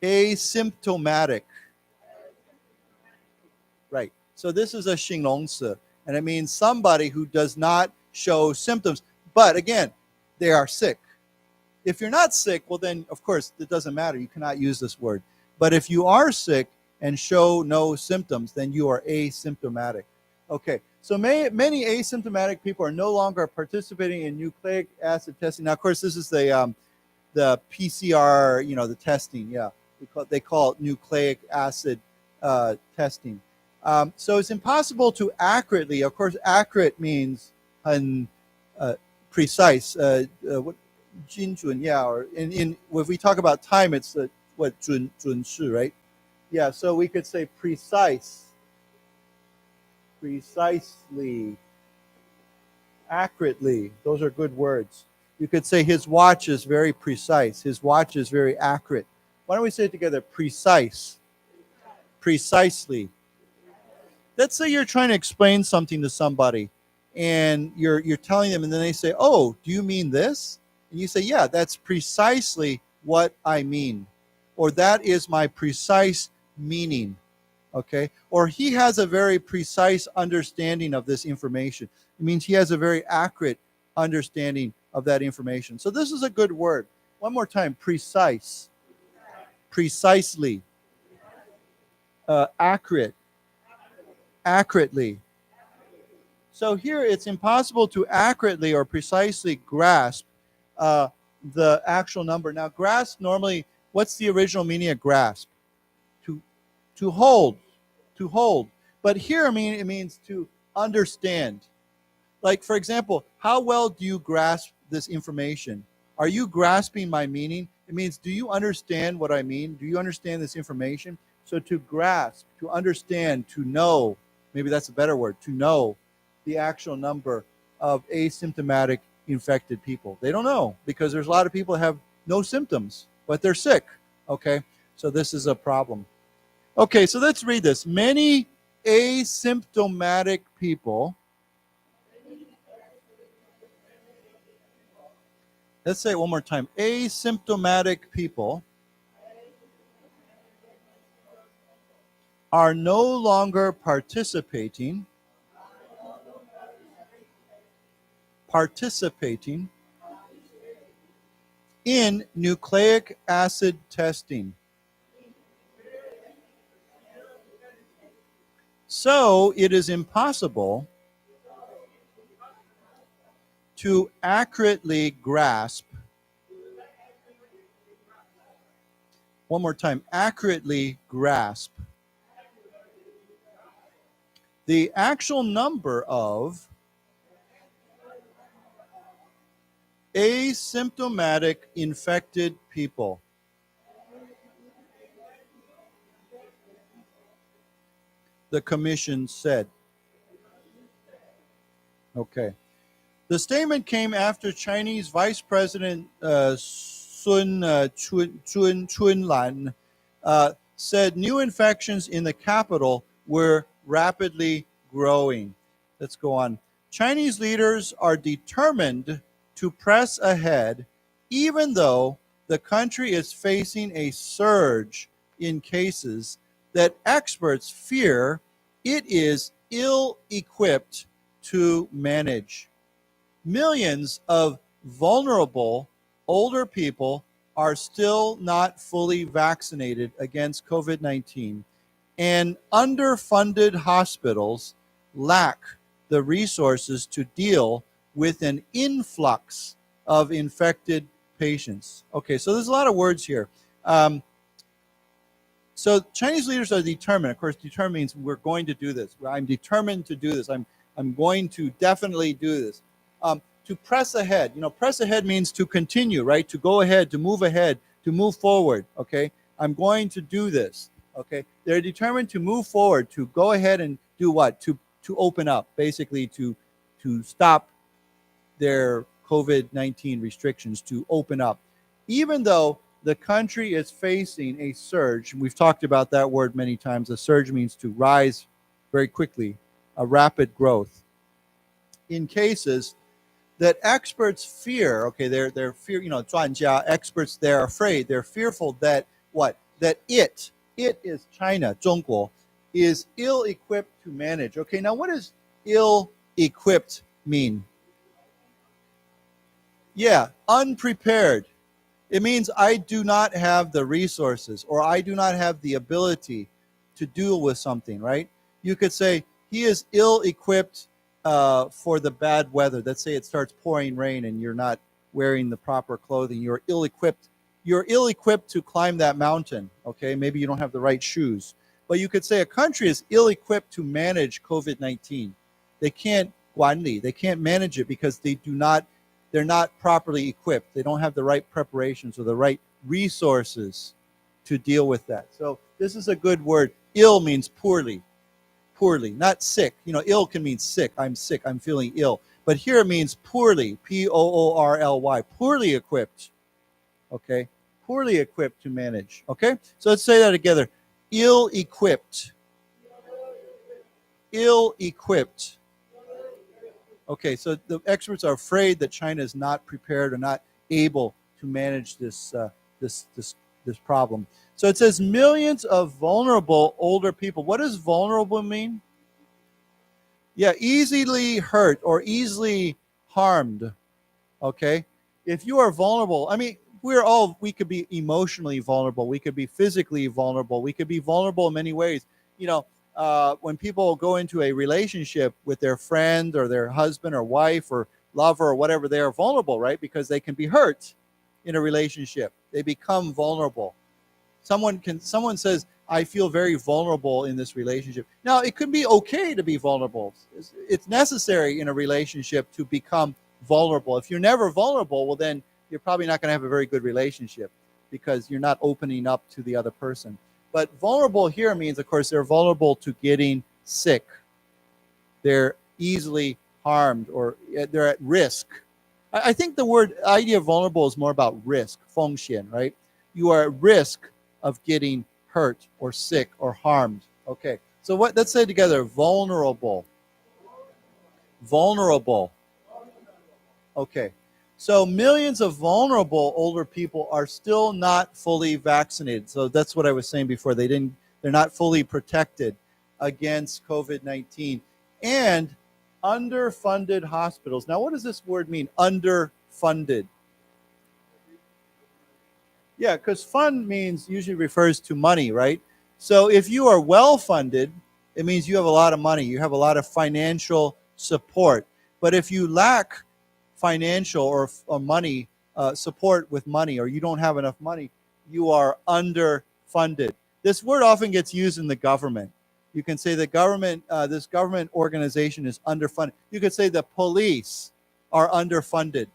Asymptomatic. Right. So this is a 形容词, and it means somebody who does not show symptoms. But again, they are sick. If you're not sick, well then, of course, it doesn't matter. You cannot use this word. But if you are sick and show no symptoms, then you are asymptomatic. Okay. So many asymptomatic people are no longer participating in nucleic acid testing. Now, of course, this is the PCR, the testing. Yeah, they call it nucleic acid testing. So it's impossible to accurately. Of course, accurate means precise. 精准, yeah. Or if we talk about time, it's what 准时, right? Yeah. So we could say precise. Precisely, accurately. Those are good words. You could say his watch is very precise. His watch is very accurate. Why don't we say it together? Precise. Precisely. Let's say you're trying to explain something to somebody and you're telling them and then they say, oh, do you mean this? And you say, yeah, that's precisely what I mean. Or that is my precise meaning. Okay, or he has a very precise understanding of this information. It means he has a very accurate understanding of that information. So this is a good word. One more time, precise, precisely, accurate, accurately. So here it's impossible to accurately or precisely grasp the actual number. Now, grasp normally, what's the original meaning of grasp? To hold. But here, it means to understand. Like, for example, how well do you grasp this information? Are you grasping my meaning? It means, do you understand what I mean? Do you understand this information? So to grasp, to understand, to know, maybe that's a better word, to know the actual number of asymptomatic infected people. They don't know because there's a lot of people that have no symptoms, but they're sick. Okay, so this is a problem. Okay, so let's read this. Many asymptomatic people. Let's say it one more time. Asymptomatic people are no longer participating in nucleic acid testing. So it is impossible to accurately grasp, one more time, accurately grasp the actual number of asymptomatic infected people. The commission said. Okay. The statement came after Chinese Vice President Sun Chunlan said new infections in the capital were rapidly growing. Let's go on. Chinese leaders are determined to press ahead, even though the country is facing a surge in cases that experts fear it is ill-equipped to manage. Millions of vulnerable older people are still not fully vaccinated against COVID-19, and underfunded hospitals lack the resources to deal with an influx of infected patients. Okay, so there's a lot of words here. So Chinese leaders are determined. Of course, determined means we're going to do this. I'm determined to do this. I'm going to definitely do this. To press ahead. You know, press ahead means to continue, right? To go ahead, to move forward, okay? I'm going to do this, okay? They're determined to move forward, to go ahead and do what? To open up, basically to stop their COVID-19 restrictions, to open up. Even though the country is facing a surge, we've talked about that word many times. A surge means to rise very quickly, a rapid growth. In cases that experts fear, okay, they're fear, you know, 专家, experts, they're afraid, they're fearful that what? That it is China, 中国, is ill-equipped to manage. Okay, now what does ill-equipped mean? Yeah, unprepared. It means I do not have the resources, or I do not have the ability to deal with something, right? You could say he is ill-equipped for the bad weather. Let's say it starts pouring rain and you're not wearing the proper clothing. You're ill-equipped. You're ill-equipped to climb that mountain, okay? Maybe you don't have the right shoes. But you could say a country is ill-equipped to manage COVID-19. They can't manage it because they're not properly equipped. They don't have the right preparations or the right resources to deal with that. So this is a good word. Ill means poorly, not sick. You know, ill can mean sick. I'm sick. I'm feeling ill. But here it means poorly, P-O-O-R-L-Y, poorly equipped. Okay, poorly equipped to manage. Okay, so let's say that together. Ill-equipped. Ill-equipped. Okay, so the experts are afraid that China is not prepared or not able to manage this problem. So it says millions of vulnerable older people. What does vulnerable mean? Yeah, easily hurt or easily harmed. Okay, if you are vulnerable, I mean, we could be emotionally vulnerable. We could be physically vulnerable. We could be vulnerable in many ways. You know, when people go into a relationship with their friend or their husband or wife or lover or whatever, they are vulnerable, right? Because they can be hurt in a relationship. They become vulnerable. Someone says, I feel very vulnerable in this relationship. Now, it could be okay to be vulnerable. It's necessary in a relationship to become vulnerable. If you're never vulnerable, well, then you're probably not going to have a very good relationship because you're not opening up to the other person. But vulnerable here means, of course, they're vulnerable to getting sick. They're easily harmed or they're at risk. I think the idea of vulnerable is more about risk, 风险, right? You are at risk of getting hurt or sick or harmed. Okay, so let's say together, vulnerable. Vulnerable. Okay, so millions of vulnerable older people are still not fully vaccinated. So that's what I was saying before. They didn't They're not fully protected against COVID-19. And underfunded hospitals. Now, what does this word mean, underfunded? Yeah, because fund means usually refers to money, right? So if you are well-funded, it means you have a lot of money. You have a lot of financial support. But if you lack financial or money, support with money, or you don't have enough money, you are underfunded. This word often gets used in the government. You can say the government, this government organization is underfunded. You could say the police are underfunded,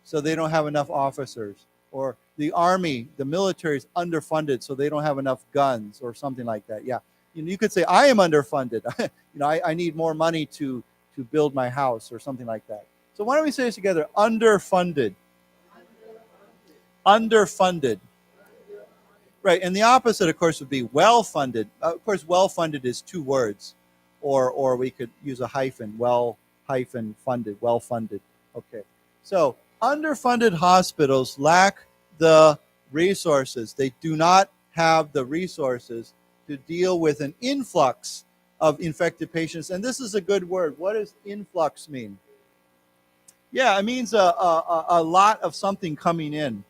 so they don't have enough officers. Or the army, the military is underfunded, so they don't have enough guns, or something like that. Yeah, you could say I am underfunded. I need more money to build my house, or something like that. So why don't we say this together? Underfunded. Underfunded. Right, and the opposite, of course, would be well-funded. Of course, well-funded is two words, or we could use a hyphen, well-funded, well-funded. Okay, so underfunded hospitals lack the resources. They do not have the resources to deal with an influx of infected patients. And this is a good word. What does influx mean? Yeah, it means a lot of something coming in.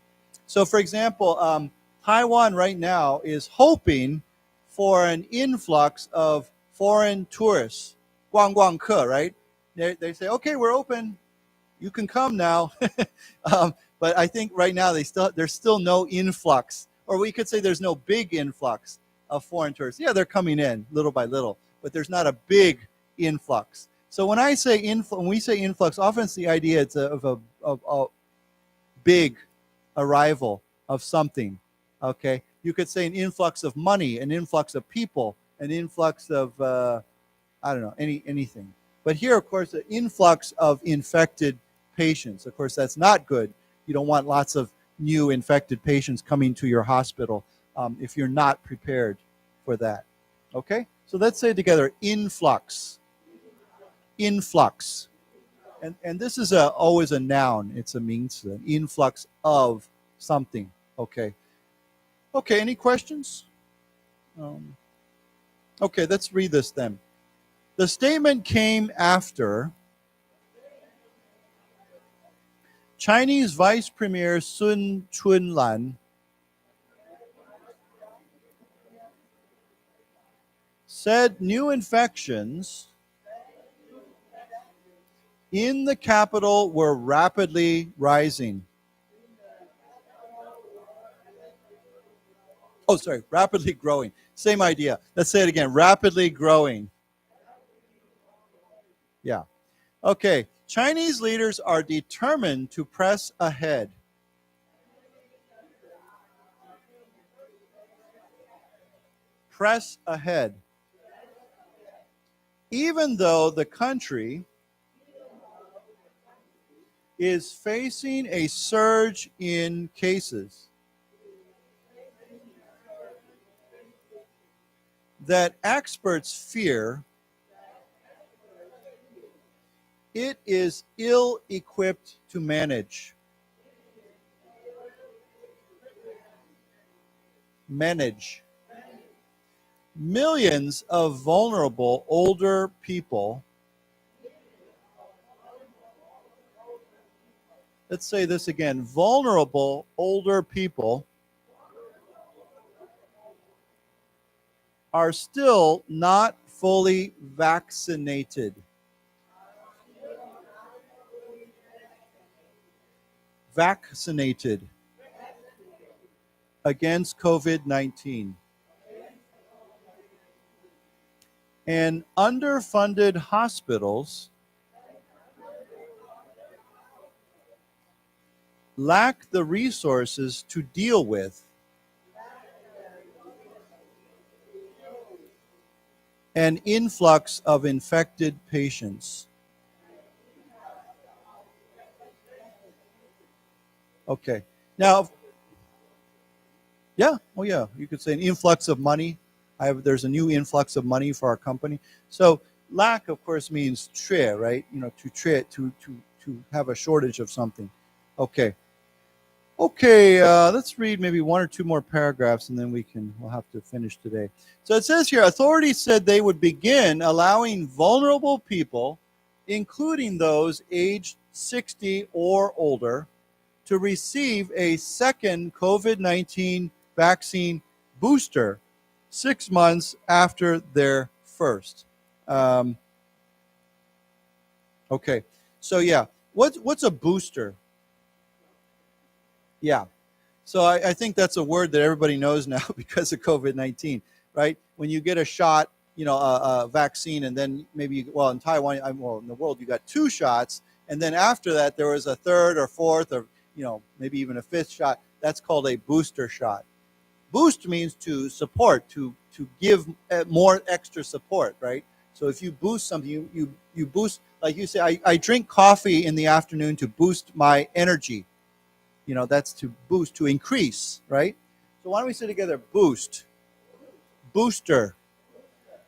So, for example, Taiwan right now is hoping for an influx of foreign tourists, 观光客, right? They say, okay, we're open. You can come now. But I think right now there's still no influx. Or we could say there's no big influx of foreign tourists. Yeah, they're coming in little by little, but there's not a big influx. So when we say influx, often it's the idea of a big arrival of something. Okay, you could say an influx of money, an influx of people, an influx of I don't know, anything. But here, of course, an influx of infected patients. Of course, that's not good. You don't want lots of new infected patients coming to your hospital if you're not prepared for that. Okay, so let's say together, influx. Influx. And this is always a noun. It's a means, an influx of something. Okay. Okay, any questions? Okay, let's read this then. The statement came after Chinese Vice Premier Sun Chunlan said new infections in the capital were rapidly rising. Oh, sorry, rapidly growing. Same idea. Let's say it again, rapidly growing. Yeah. Okay, Chinese leaders are determined to press ahead. Press ahead. Even though the country is facing a surge in cases that experts fear it is ill-equipped to manage. Manage. Millions of vulnerable older people. Let's say this again. Vulnerable older people are still not fully vaccinated. Vaccinated against COVID-19. And underfunded hospitals lack the resources to deal with an influx of infected patients. Okay. Now, yeah, oh yeah, you could say an influx of money. There's a new influx of money for our company. So lack, of course, means 缺, right? To have a shortage of something. Okay. Okay, let's read maybe one or two more paragraphs and then we'll have to finish today. So it says here, authorities said they would begin allowing vulnerable people, including those aged 60 or older, to receive a second COVID-19 vaccine booster 6 months after their first. Okay, so yeah, what's a booster? Yeah, so I think that's a word that everybody knows now because of COVID-19, right? When you get a shot, a vaccine, and then maybe, in Taiwan, in the world, you got 2 shots, and then after that, there was a third or fourth or, maybe even a 5th shot. That's called a booster shot. Boost means to support, to give more extra support, right? So if you boost something, you boost, like you say, I drink coffee in the afternoon to boost my energy. That's to boost, to increase, right? So why don't we say together, boost, booster.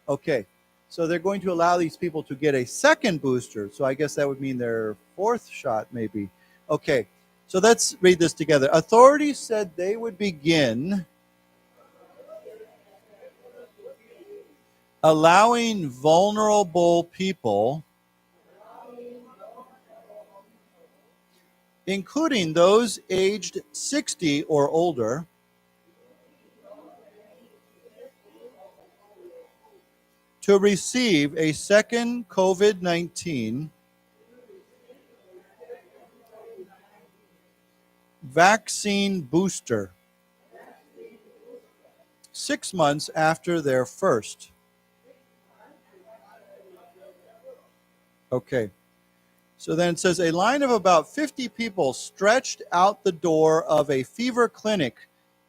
Okay, so they're going to allow these people to get a second booster. So I guess that would mean their 4th shot, maybe. Okay, so let's read this together. Authorities said they would begin allowing vulnerable people, including those aged 60 or older, to receive a second COVID-19 vaccine booster 6 months after their first. Okay. So then it says, a line of about 50 people stretched out the door of a fever clinic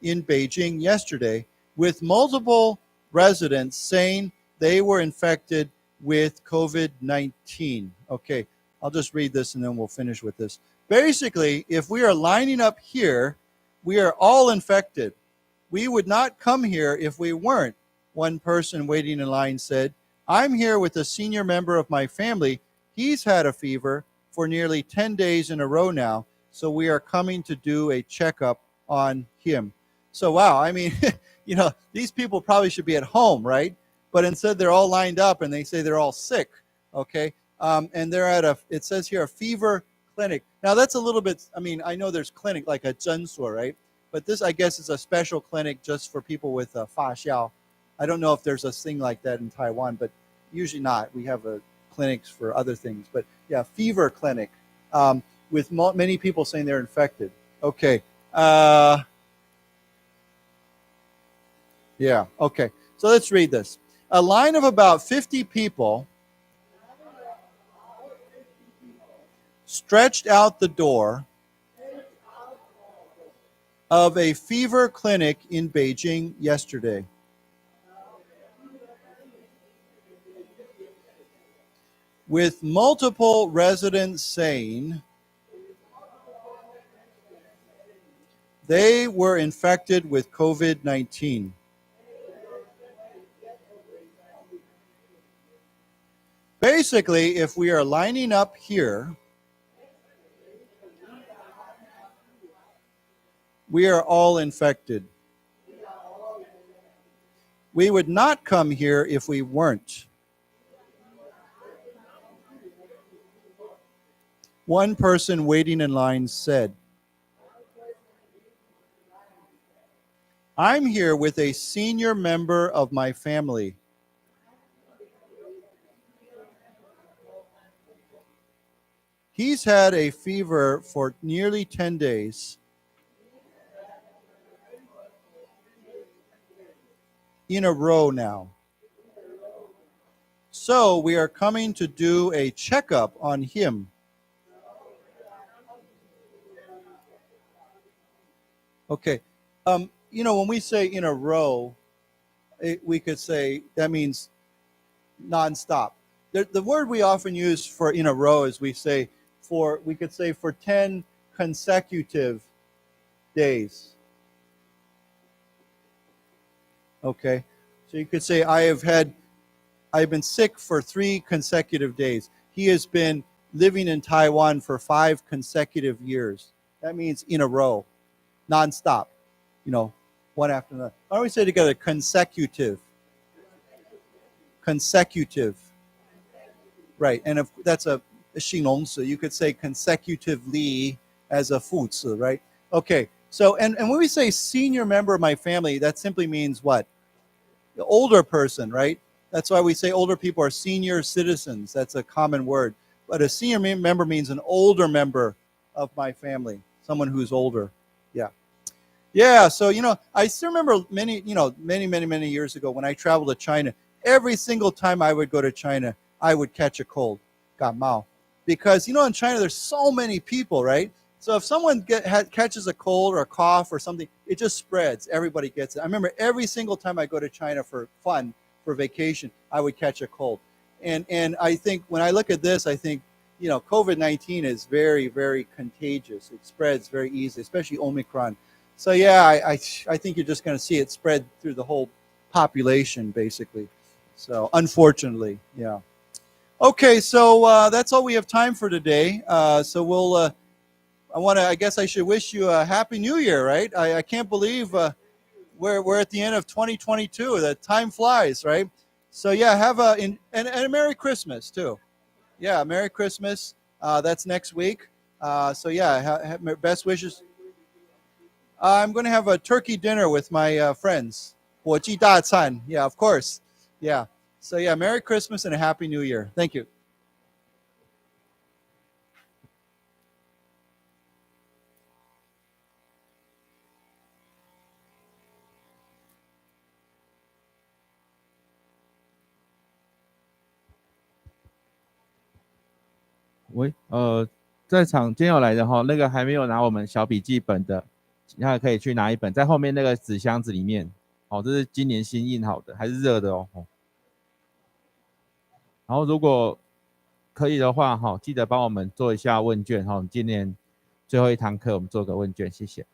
in Beijing yesterday, with multiple residents saying they were infected with COVID-19. Okay, I'll just read this and then we'll finish with this. Basically, if we are lining up here, we are all infected. We would not come here if we weren't, one person waiting in line said. I'm here with a senior member of my family. He's had a fever for nearly 10 days in a row now, so we are coming to do a checkup on him. So, wow, I mean, these people probably should be at home, right? But instead they're all lined up and they say they're all sick, okay? And they're at it says here, a fever clinic. Now that's a little bit, I know there's clinic like a 诊所, right? But this, I guess, is a special clinic just for people with 发烧. I don't know if there's a thing like that in Taiwan, but usually not. We have clinics for other things. But yeah, fever clinic with many people saying they're infected. Okay. Yeah, okay. So let's read this. A line of about 50 people stretched out the door of a fever clinic in Beijing yesterday. With multiple residents saying they were infected with COVID-19. Basically, if we are lining up here, we are all infected. We would not come here if we weren't. One person waiting in line said, I'm here with a senior member of my family. He's had a fever for nearly 10 days. In a row now. So we are coming to do a checkup on him. Okay. When we say in a row, we could say that means nonstop. The word we often use for in a row is we could say for 10 consecutive days. Okay, so you could say I've been sick for 3 consecutive days. He has been living in Taiwan for 5 consecutive years. That means in a row. nonstop, you know, one after another. Why don't we say together consecutive? Consecutive. Right, and if that's a 形容词, you could say consecutively as a 副词, right? Okay, so, and when we say senior member of my family, that simply means what? The older person, right? That's why we say older people are senior citizens. That's a common word. But a senior member means an older member of my family, someone who's older. Yeah. Yeah, so, you know, I still remember many years ago when I traveled to China, every single time I would go to China, I would catch a cold, 感冒. Because, you know, in China, there's so many people, right? So if someone catches a cold or a cough or something, it just spreads. Everybody gets it. I remember every single time I go to China for fun, for vacation, I would catch a cold. And I think when I look at this, I think, you know, COVID-19 is very, very contagious. It spreads very easily, especially Omicron. So yeah, I think you're just going to see it spread through the whole population, basically. So unfortunately, yeah. Okay, so that's all we have time for today. So we'll, I guess I should wish you a Happy New Year, right? I can't believe we're at the end of 2022. The time flies, right? So yeah, have and a Merry Christmas too. Yeah, Merry Christmas. That's next week. So yeah, best wishes. I'm going to have a turkey dinner with my friends. 火鸡大餐. Yeah, of course. Yeah. So yeah, Merry Christmas and a Happy New Year. Thank you.喂，在场今天有来的哈，那个还没有拿我们小笔记本的，大家可以去拿一本，在后面那个纸箱子里面。哦，这是今年新印好的，还是热的哦。然后如果可以的话，哈，记得帮我们做一下问卷哈。今年最后一堂课我们做个问卷，谢谢。